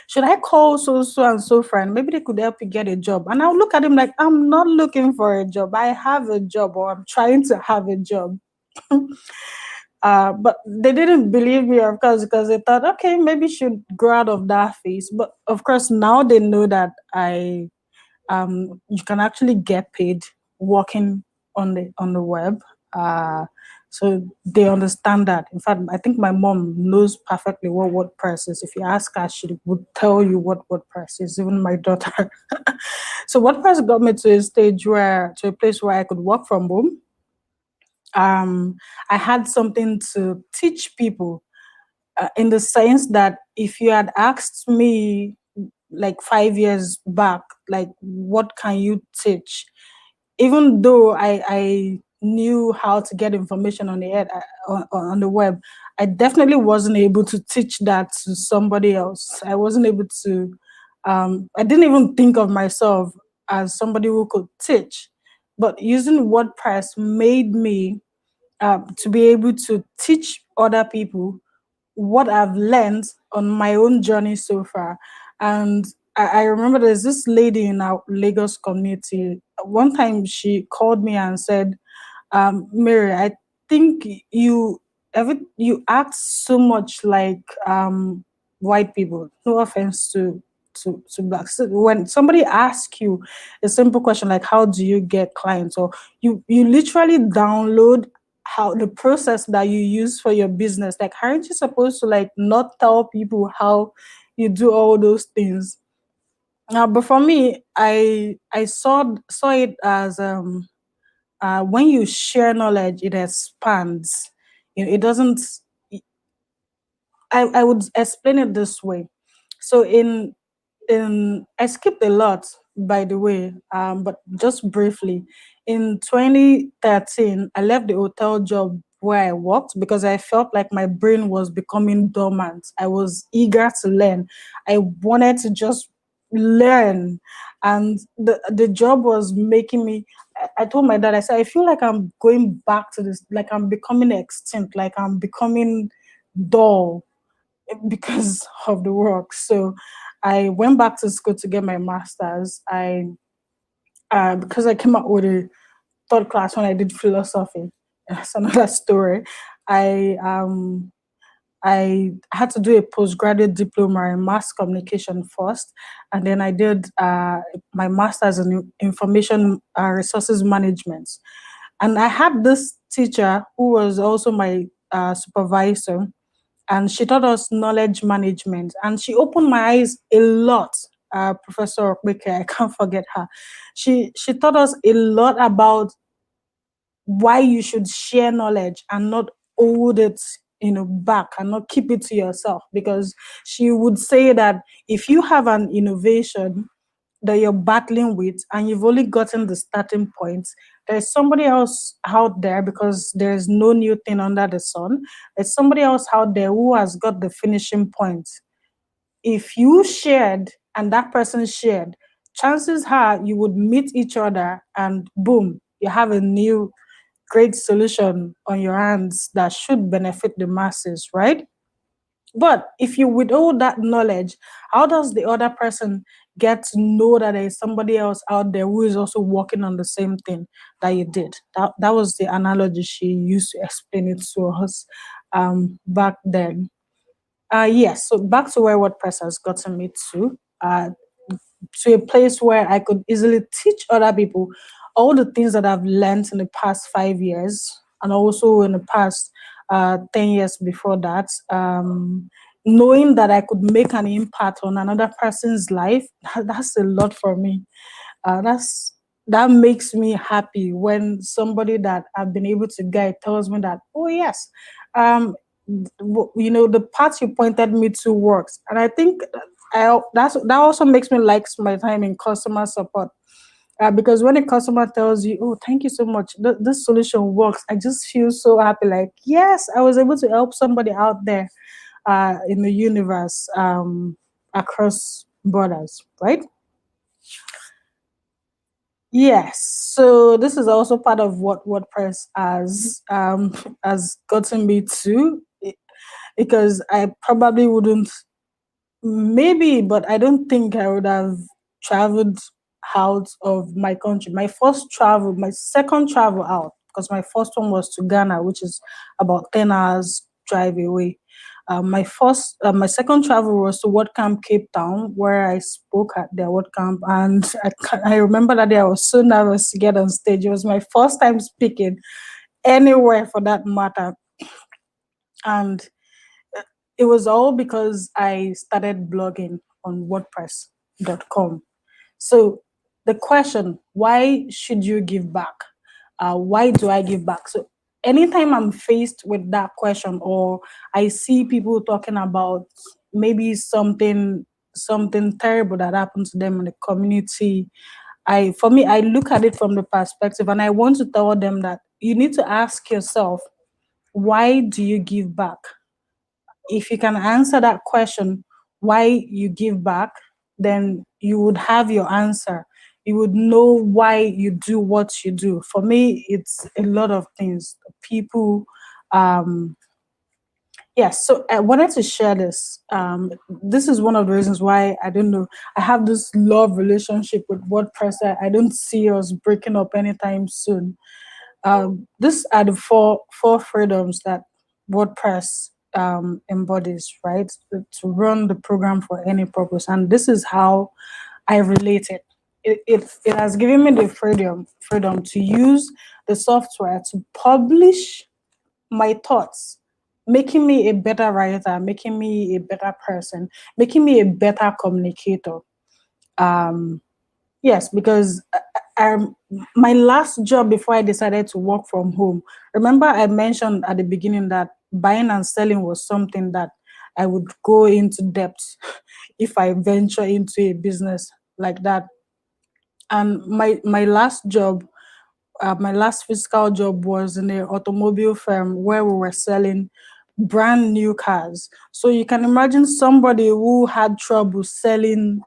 "Should I call so and so friend? Maybe they could help you get a job." And I'll look at him like, "I'm not looking for a job. I have a job, or I'm trying to have a job." But they didn't believe me, of course, because they thought, okay, maybe should grow out of that phase. But of course, now they know that you can actually get paid working on the web. So they understand that. In fact, I think my mom knows perfectly what WordPress is. If you ask her, she would tell you what WordPress is, even my daughter. So WordPress got me to a place where I could work from home. I had something to teach people, in the sense that if you had asked me like 5 years back, like, what can you teach? Even though I knew how to get information on on the web, I definitely wasn't able to teach that to somebody else. I wasn't able to, I didn't even think of myself as somebody who could teach. But using WordPress made me to be able to teach other people what I've learned on my own journey so far. And I remember there's this lady in our Lagos community. One time she called me and said, "Mary, I think you act so much like white people. No offense to blacks. So when somebody asks you a simple question like, how do you get clients, or you literally download how the process that you use for your business, like, aren't you supposed to like not tell people how you do all those things?" Now, but for me, I saw it as when you share knowledge, it expands. It doesn't. I would explain it this way. So I skipped a lot, by the way, but just briefly. In 2013, I left the hotel job where I worked because I felt like my brain was becoming dormant. I was eager to learn. I wanted to just learn, and the job was making me. I told my dad, I said, I feel like I'm going back to this, like I'm becoming extinct, like I'm becoming dull because of the work. So I went back to school to get my master's. Because I came out with a third class when I did philosophy. That's another story. I I had to do a postgraduate diploma in mass communication first, and then I did my master's in information resources management. And I had this teacher who was also my supervisor, and she taught us knowledge management, and she opened my eyes a lot. Professor Okbeke, I can't forget her. She taught us a lot about why you should share knowledge and not hold it back, and not keep it to yourself. Because she would say that if you have an innovation that you're battling with and you've only gotten the starting point, there's somebody else out there, because there's no new thing under the sun. There's somebody else out there who has got the finishing point. If you shared and that person shared, chances are you would meet each other, and boom, you have a new great solution on your hands that should benefit the masses, right? But if you withhold that knowledge, how does the other person get to know that there is somebody else out there who is also working on the same thing that you did? That was the analogy she used to explain it to us back then. Yes, so back to where WordPress has gotten me to a place where I could easily teach other people all the things that I've learned in the past 5 years, and also in the past 10 years before that. knowing that I could make an impact on another person's life, that's a lot for me. That makes me happy when somebody that I've been able to guide tells me that, oh yes, the path you pointed me to works. And I think that also makes me like my time in customer support. Because when a customer tells you, oh, thank you so much, this solution works, I just feel so happy. Like, yes, I was able to help somebody out there in the universe, across borders, right? Yes. So this is also part of what WordPress has gotten me to, because I probably wouldn't, maybe, but I don't think I would have traveled out of my country. My second travel out, because my first one was to Ghana, which is about 10 hours drive away. My second travel was to WordCamp Cape Town, where I spoke at their WordCamp, and I remember that day I was so nervous to get on stage. It was my first time speaking anywhere, for that matter, and it was all because I started blogging on WordPress.com. So the question, why should you give back? Why do I give back? So anytime I'm faced with that question, or I see people talking about maybe something terrible that happened to them in the community, I look at it from the perspective, and I want to tell them that you need to ask yourself, why do you give back? If you can answer that question, why you give back, then you would have your answer. You would know why you do what you do. For me, it's a lot of things. People, yes. So I wanted to share this. This is one of the reasons why, I don't know, I have this love relationship with WordPress. I don't see us breaking up anytime soon. These are the four freedoms that WordPress embodies, right? To run the program for any purpose. And this is how I relate it. It has given me the freedom to use the software to publish my thoughts, making me a better writer, making me a better person, making me a better communicator. Yes, because my last job before I decided to work from home, remember I mentioned at the beginning that buying and selling was something that I would go into depth if I venture into a business like that. And my last job, my last physical job, was in an automobile firm where we were selling brand new cars. So you can imagine somebody who had trouble selling,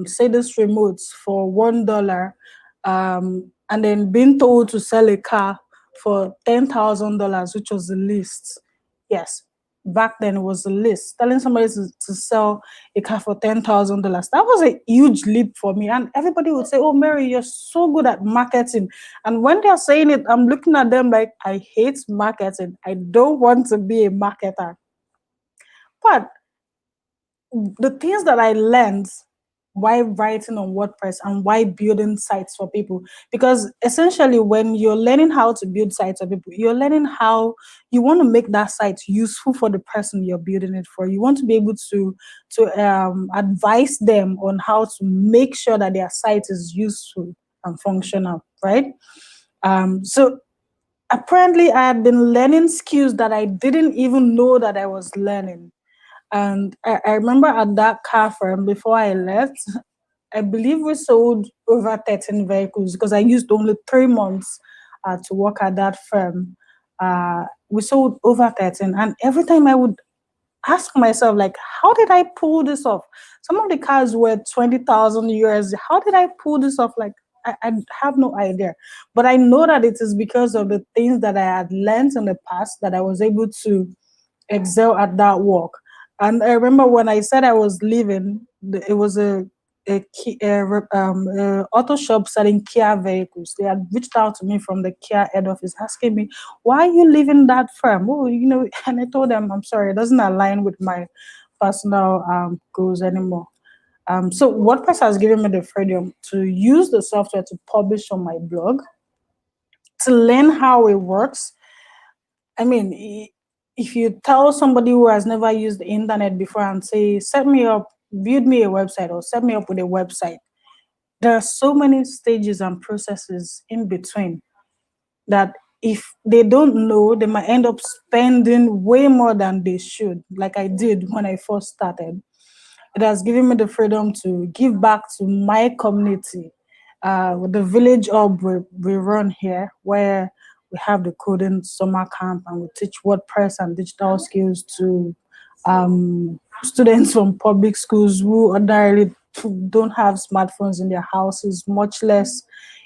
say, this remotes for $1, and then being told to sell a car for $10,000, which was the least. Yes, back then it was the least. Telling somebody to sell a car for $10,000, that was a huge leap for me. And everybody would say, "Oh, Mary, you're so good at marketing." And when they're saying it, I'm looking at them like, I hate marketing. I don't want to be a marketer. But the things that I learned while writing on WordPress and why building sites for people, because essentially when you're learning how to build sites for people, you're learning how you want to make that site useful for the person you're building it for. You want to be able to advise them on how to make sure that their site is useful and functional, right? So apparently I had been learning skills that I didn't even know that I was learning. And I remember at that car firm, before I left, I believe we sold over 13 vehicles, because I used only 3 months to work at that firm. We sold over 13. And every time I would ask myself, like, how did I pull this off? Some of the cars were 20,000 euros. How did I pull this off? Like, I have no idea. But I know that it is because of the things that I had learned in the past that I was able to excel at that work. And I remember when I said I was leaving, it was a auto shop selling Kia vehicles. They had reached out to me from the Kia head office asking me, "Why are you leaving that firm?" Oh, and I told them, "I'm sorry, it doesn't align with my personal goals anymore." So WordPress has given me the freedom to use the software to publish on my blog, to learn how it works. I mean, if you tell somebody who has never used the internet before and say, set me up, build me a website or set me up with a website, there are so many stages and processes in between that if they don't know, they might end up spending way more than they should, like I did when I first started. It has given me the freedom to give back to my community. With the village hub we run here, where we have the coding summer camp and we teach WordPress and digital skills to students from public schools who ordinarily don't have smartphones in their houses, much less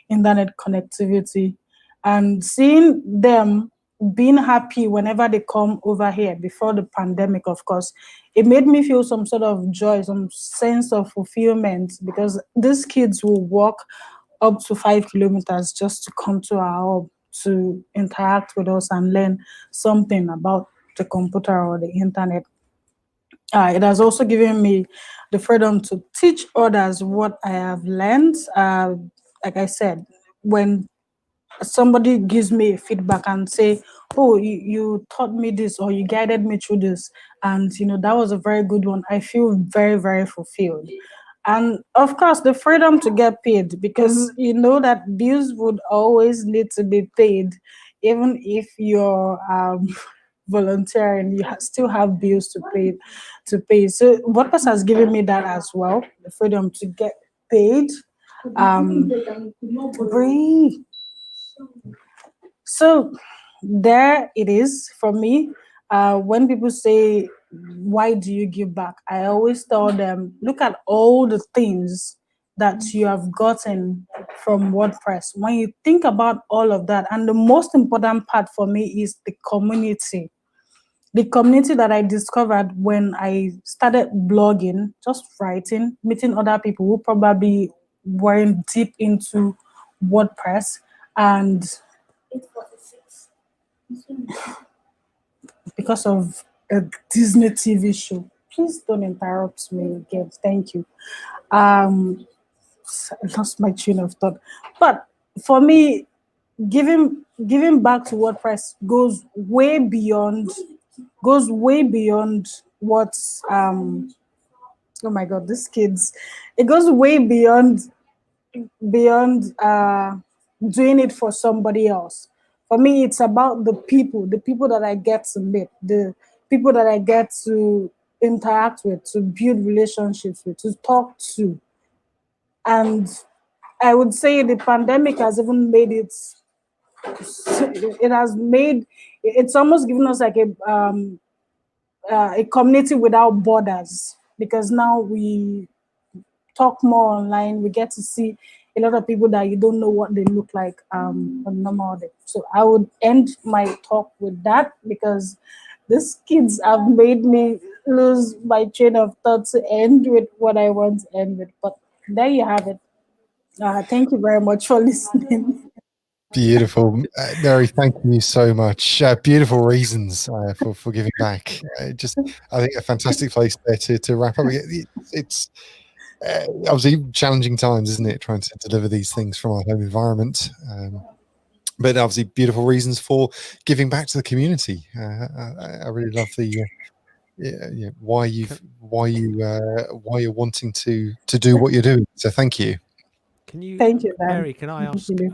internet connectivity. And seeing them being happy whenever they come over here before the pandemic, of course, it made me feel some sort of joy, some sense of fulfillment, because these kids will walk up to 5 kilometers just to come to our hub to interact with us and learn something about the computer or the internet. It has also given me the freedom to teach others what I have learned. Like I said, when somebody gives me feedback and say, oh, you taught me this or you guided me through this, and that was a very good one, I feel very, very fulfilled. And of course the freedom to get paid, because that bills would always need to be paid. Even if you're volunteering, you still have bills to pay. So WordPress has given me that as well, the freedom to get paid. Breathe. So there it is for me. When people say, why do you give back? I always tell them, look at all the things that you have gotten from WordPress. When you think about all of that, and the most important part for me is the community. The community that I discovered when I started blogging, just writing, meeting other people who probably weren't deep into WordPress, and because of a Disney TV show. Please don't interrupt me again. Thank you. I lost my train of thought. But for me, giving back to WordPress goes way beyond what oh my god, these kids. It goes way beyond doing it for somebody else. For me, it's about the people that I get to meet, the people that I get to interact with, to build relationships with, to talk to. And I would say the pandemic has even made it's almost given us like a community without borders, because now we talk more online. We get to see a lot of people that you don't know what they look like on normal day. So I would end my talk with that, because these kids have made me lose my train of thought to end with what I want to end with. But there you have it. Thank you very much for listening. Beautiful, Mary. Thank you so much. Beautiful reasons for giving back. Just, I think, a fantastic place there to wrap up. It's obviously challenging times, isn't it? Trying to deliver these things from our home environment, but obviously beautiful reasons for giving back to the community. I really love the why you're wanting to do what you're doing. So thank you. Can you, Thank you, Dan. Mary, can I ask, you.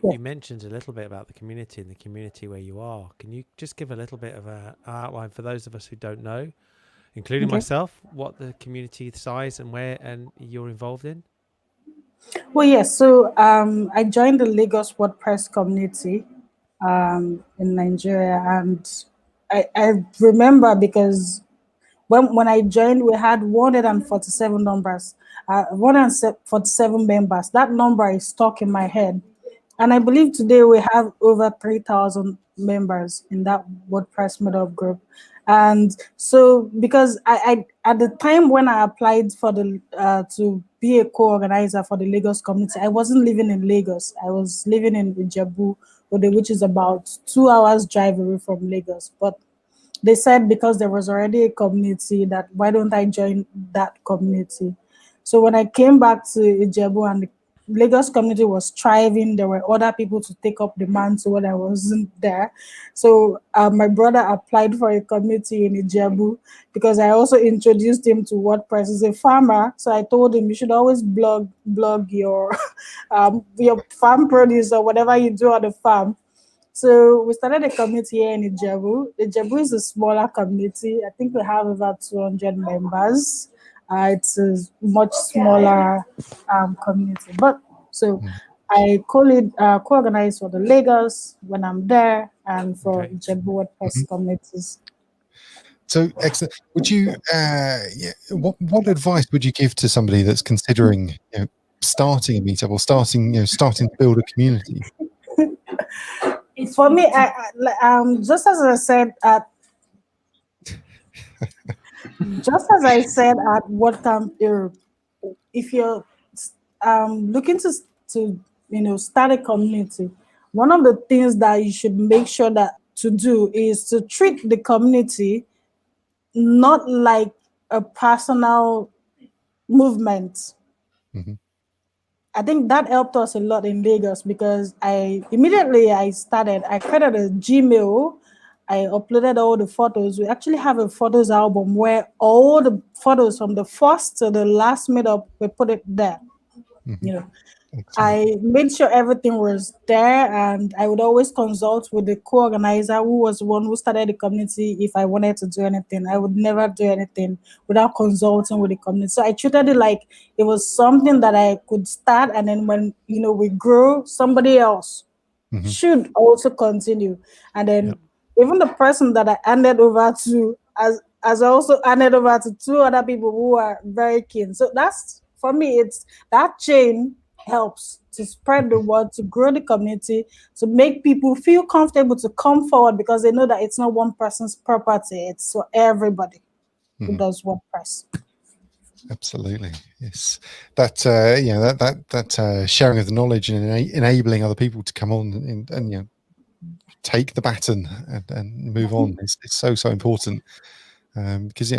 you mentioned a little bit about the community and the community where you are. Can you just give a little bit of an outline for those of us who don't know, including myself, what the community size and where and you're involved in? Well, yes. So I joined the Lagos WordPress community in Nigeria, and I remember because when I joined, we had 147 numbers, 147 members. That number is stuck in my head. And I believe today we have over 3,000 members in that WordPress Meetup group. And so, because I at the time when I applied for the to be a co-organizer for the Lagos community, I wasn't living in Lagos. I was living in Ijebu, which is about 2 hours drive away from Lagos. But they said because there was already a community, that why don't I join that community? So when I came back to Ijebu and Lagos community was thriving. There were other people to take up the mantle when I wasn't there. So my brother applied for a community in Ijebu because I also introduced him to WordPress. He's a farmer, so I told him you should always blog your farm produce or whatever you do on the farm. So we started a community here in Ijebu. Ijebu is a smaller community. I think we have about 200 members. It's a much smaller community. But so I co-organize for the Lagos when I'm there and for Okay. Ijebu WordPress communities. So excellent. Would you, what advice would you give to somebody that's considering, starting a meetup or starting to build a community? For me, just as I said at WordCamp Europe, if you're looking to start a community, one of the things that you should make sure that to do is to treat the community not like a personal movement. Mm-hmm. I think that helped us a lot in Lagos because I created a Gmail. I uploaded all the photos. We actually have a photos album where all the photos from the first to the last meetup, we put it there. Mm-hmm. Excellent. I made sure everything was there, and I would always consult with the co-organizer who was the one who started the community. If I wanted to do anything, I would never do anything without consulting with the community. So I treated it like it was something that I could start, and then when we grow, somebody else Mm-hmm. should also continue. And then Yep. even the person that I handed over to as I also handed over to two other people who are very keen. So that's, for me, it's that chain helps to spread the word, to grow the community, to make people feel comfortable to come forward because they know that it's not one person's property, it's for everybody who does WordPress. Absolutely, yes. That that sharing of the knowledge and enabling other people to come on and take the baton and move on is so important, because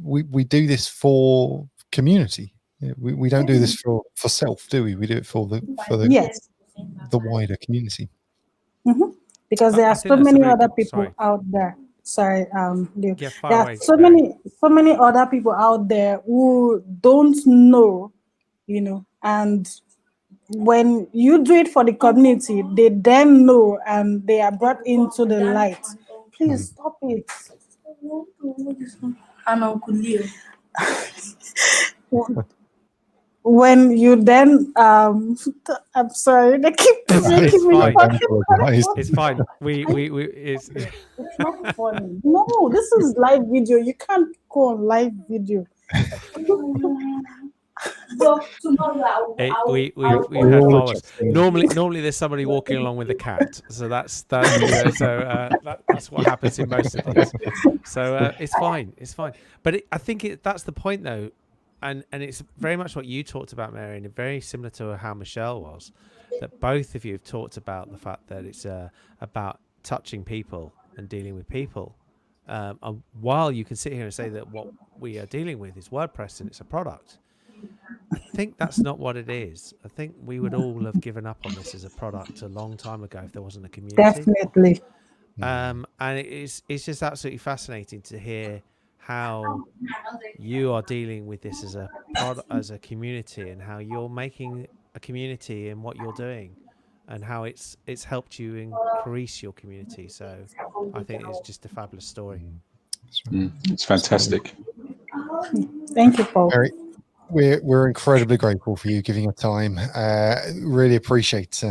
we do this for community. We don't do this for self, do we? We do it for the Yes. the wider community. Because there I are think so that's a many really other good- people sorry. out there. Sorry, Leo. Yeah, far There away, are so Mary. many other people out there who don't know, and when you do it for the community, they then know and they are brought into the light. Please stop it. And Uncle Leo. When you then I'm sorry, they keep It's making me fine. Apologize. It's fine. We it's It's not funny. No, this is live video. You can't go on live video. we've We're had all far worse. adjusting. Normally there's somebody walking along with a cat, so that's that's what happens in most of these. So it's fine, But I think that's the point though, and it's very much what you talked about, Mary, and very similar to how Michelle was. That both of you have talked about the fact that it's about touching people and dealing with people. And while you can sit here and say that what we are dealing with is WordPress and it's a product, I think that's not what it is. I think we would all have given up on this as a product a long time ago if there wasn't a community. Definitely. And it's just absolutely fascinating to hear how you are dealing with this as a product, as a community, and how you're making a community in what you're doing, and how it's helped you increase your community. So I think it's just a fabulous story. It's fantastic. Thank you, Paul. Mary, we're incredibly grateful for you giving your time. Really appreciate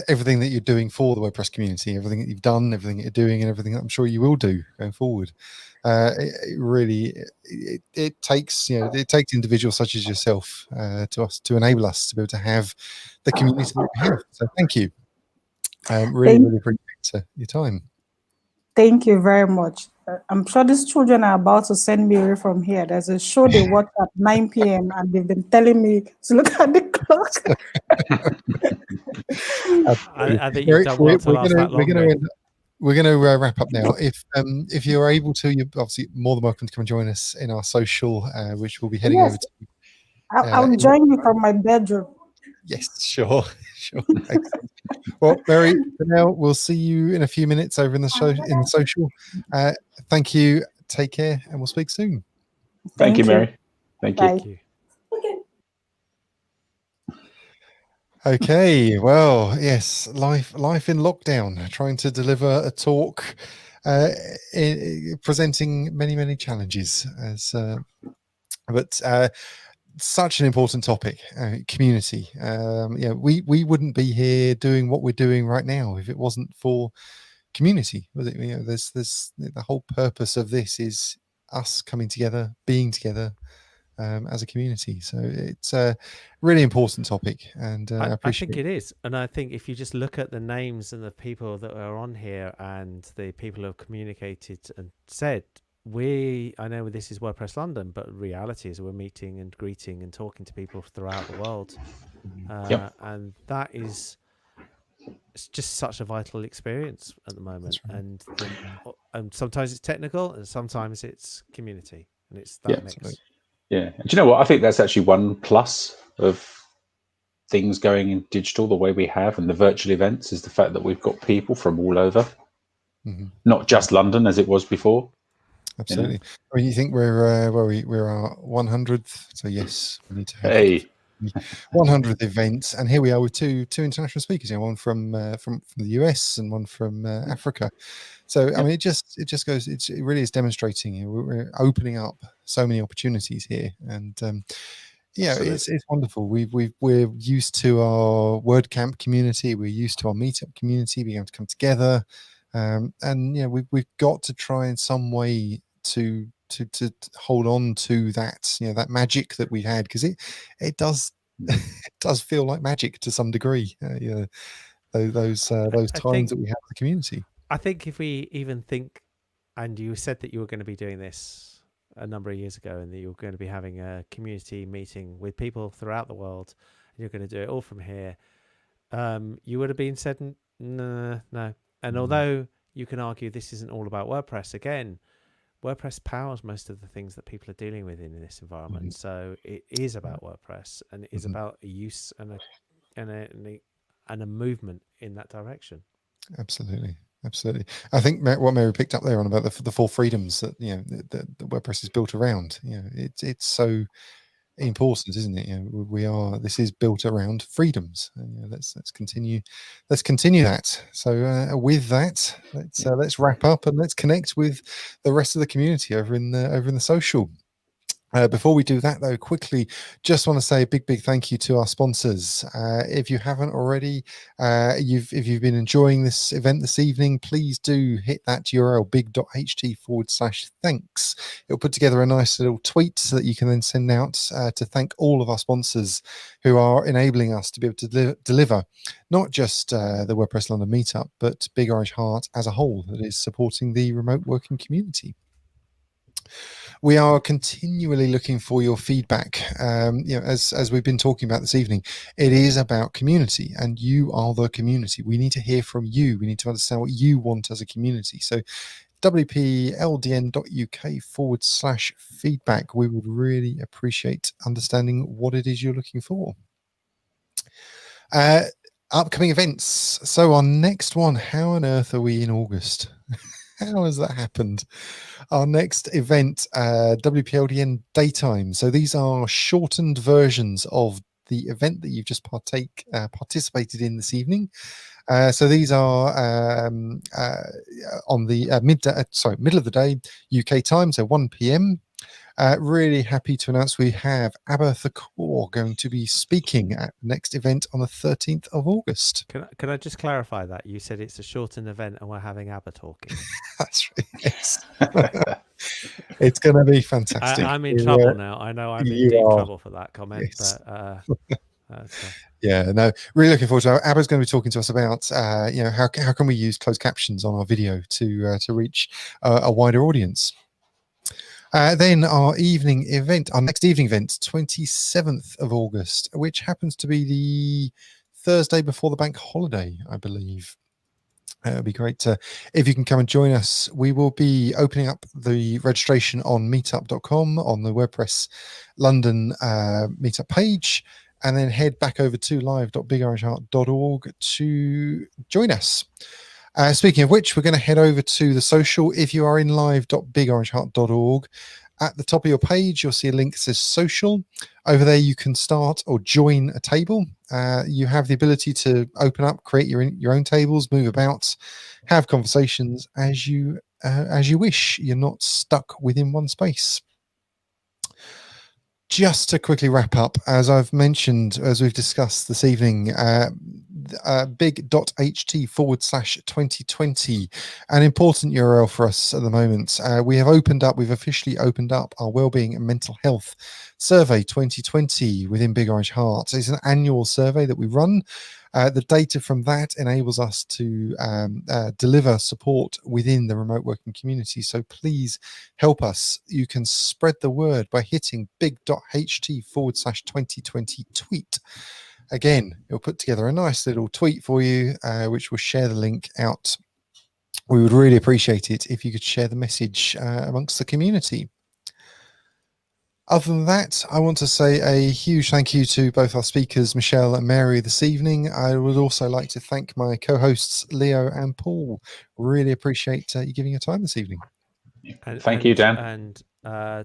everything that you're doing for the WordPress community, everything that you've done, everything that you're doing, and everything that I'm sure you will do going forward. It takes individuals such as yourself to enable us to be able to have the community that we have. So thank you. Really appreciate your time. Thank you very much. I'm sure these children are about to send me away from here. There's a show they watch at 9 p.m. and they've been telling me to look at the clock. I think you've done well to last that long. We're going to wrap up now. If you're able to, you're obviously more than welcome to come and join us in our social, which we'll be heading over to. I'll join you from my bedroom. Yes, sure, sure. Excellent. Well, Mary, for now, we'll see you in a few minutes over in the show in the social. Thank you. Take care, and we'll speak soon. Thank you, Thank you. Mary. Thank you. Bye. Thank you. Okay, well, yes, life in lockdown, trying to deliver a talk, presenting many challenges as but such an important topic, community. Yeah, we wouldn't be here doing what we're doing right now if it wasn't for community, was it? You know, there's the whole purpose of this is us coming together, being together as a community. So it's a really important topic, and I I appreciate think it is. And I think if you just look at the names and the people that are on here and the people who have communicated and said, I know this is WordPress London, but reality is we're meeting and greeting and talking to people throughout the world. Yep. And that is, it's just such a vital experience at the moment. right. And sometimes it's technical and sometimes it's community. And it's that Yeah, mix. absolutely. Yeah. And do you know what? I think that's actually one plus of things going in digital the way we have and the virtual events is the fact that we've got people from all over, not just London as it was before. Absolutely. You know? I mean, you think we're we're our 100th, so yes, we need to have Hey. 100th events, and here we are with two international speakers. You know, one from the US and one from Africa. So I mean, it just goes. It really is demonstrating. You know, we're opening up so many opportunities here, and yeah, it's wonderful. We're used to our WordCamp community. We're used to our Meetup community being able to come together, and you know, we've got to try in some way to hold on to that, you know, that magic that we had, because it does it does feel like magic to some degree. You know, those times that we have with the community. I think if we even think, and you said that you were going to be doing this a number of years ago and that you were going to be having a community meeting with people throughout the world and you're going to do it all from here, you would have been said, no. And although you can argue this isn't all about WordPress, again, WordPress powers most of the things that people are dealing with in this environment. So it is about WordPress, and it is about a use and a movement in that direction. Absolutely. I think what Mary picked up there on about the four freedoms that, you know, the WordPress is built around. You know, it's so important, isn't it? You know, this is built around freedoms. And, you know, let's continue that. So with that, let's wrap up and let's connect with the rest of the community over in the social. Before we do that, though, quickly, just want to say a big thank you to our sponsors. If you haven't already, if you've been enjoying this event this evening, please do hit that URL big.ht/thanks. It'll put together a nice little tweet so that you can then send out to thank all of our sponsors who are enabling us to be able to deliver not just the WordPress London Meetup, but Big Orange Heart as a whole that is supporting the remote working community. We are continually looking for your feedback. You know, as we've been talking about this evening, it is about community, and you are the community. We need to hear from you. We need to understand what you want as a community. So WPLDN.UK/feedback. We would really appreciate understanding what it is you're looking for. Upcoming events. So our next one, how on earth are we in August? How has that happened? Our next event, WPLDN Daytime. So these are shortened versions of the event that you've just participated in this evening. So these are on the middle of the day UK time, so 1 p.m. Really happy to announce we have Abba Thakor going to be speaking at the next event on the 13th of August. Can I just clarify that? You said it's a shortened event and we're having Abba talking. That's right. Yes. It's going to be fantastic. I'm in trouble now. I know I'm in deep trouble for that comment. Yes. But yeah, no, really looking forward to it. Abba's going to be talking to us about you know, how can we use closed captions on our video to reach a wider audience. Then our next evening event, 27th of August, which happens to be the Thursday before the bank holiday, I believe. It'd be great if you can come and join us. We will be opening up the registration on meetup.com on the WordPress London Meetup page. and then head back over to live.bigirishheart.org to join us. Speaking of which, we're going to head over to the social. If you are in live.bigirishheart.org, at the top of your page, you'll see a link that says social. Over there, you can start or join a table. You have the ability to open up, create your own tables, move about, have conversations as you wish. You're not stuck within one space. Just to quickly wrap up, as I've mentioned, as we've discussed this evening, big.ht/2020, an important URL for us at the moment. We've officially opened up our Wellbeing and Mental Health Survey 2020 within Big Orange Heart. It's an annual survey that we run. The data from that enables us to deliver support within the remote working community. So please help us. You can spread the word by hitting big.ht/2020 tweet. Again, it'll put together a nice little tweet for you, which will share the link out. We would really appreciate it if you could share the message amongst the community. Other than that, I want to say a huge thank you to both our speakers, Michelle and Mary, this evening. I would also like to thank my co-hosts, Leo and Paul. Really appreciate you giving your time this evening. Thank you, Dan. And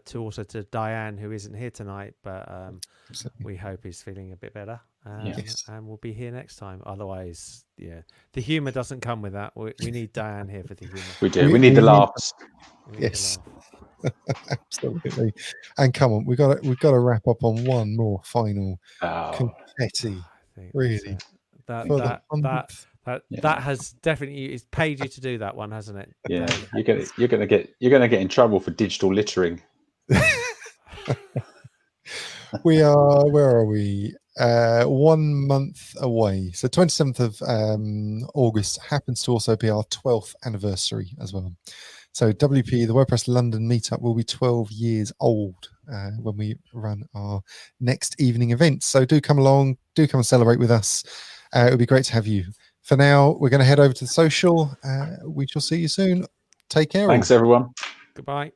to Diane, who isn't here tonight, but we hope he's feeling a bit better. Yes. And we'll be here next time. Otherwise, yeah, the humour doesn't come with that. We need Diane here for the humour. We do. We need the laughs. Yes. Absolutely. And come on, we've got to wrap up on one more final confetti. Really, that has definitely, it's paid you to do that one, hasn't it? Yeah, you're gonna get in trouble for digital littering. We are. Where are we? 1 month away. So 27th of August happens to also be our 12th anniversary as well. So WP, the WordPress London Meetup, will be 12 years old when we run our next evening event. So do come along, do come and celebrate with us. It would be great to have you. For now, we're going to head over to the social. We shall see you soon. Take care. Thanks, everyone. Goodbye.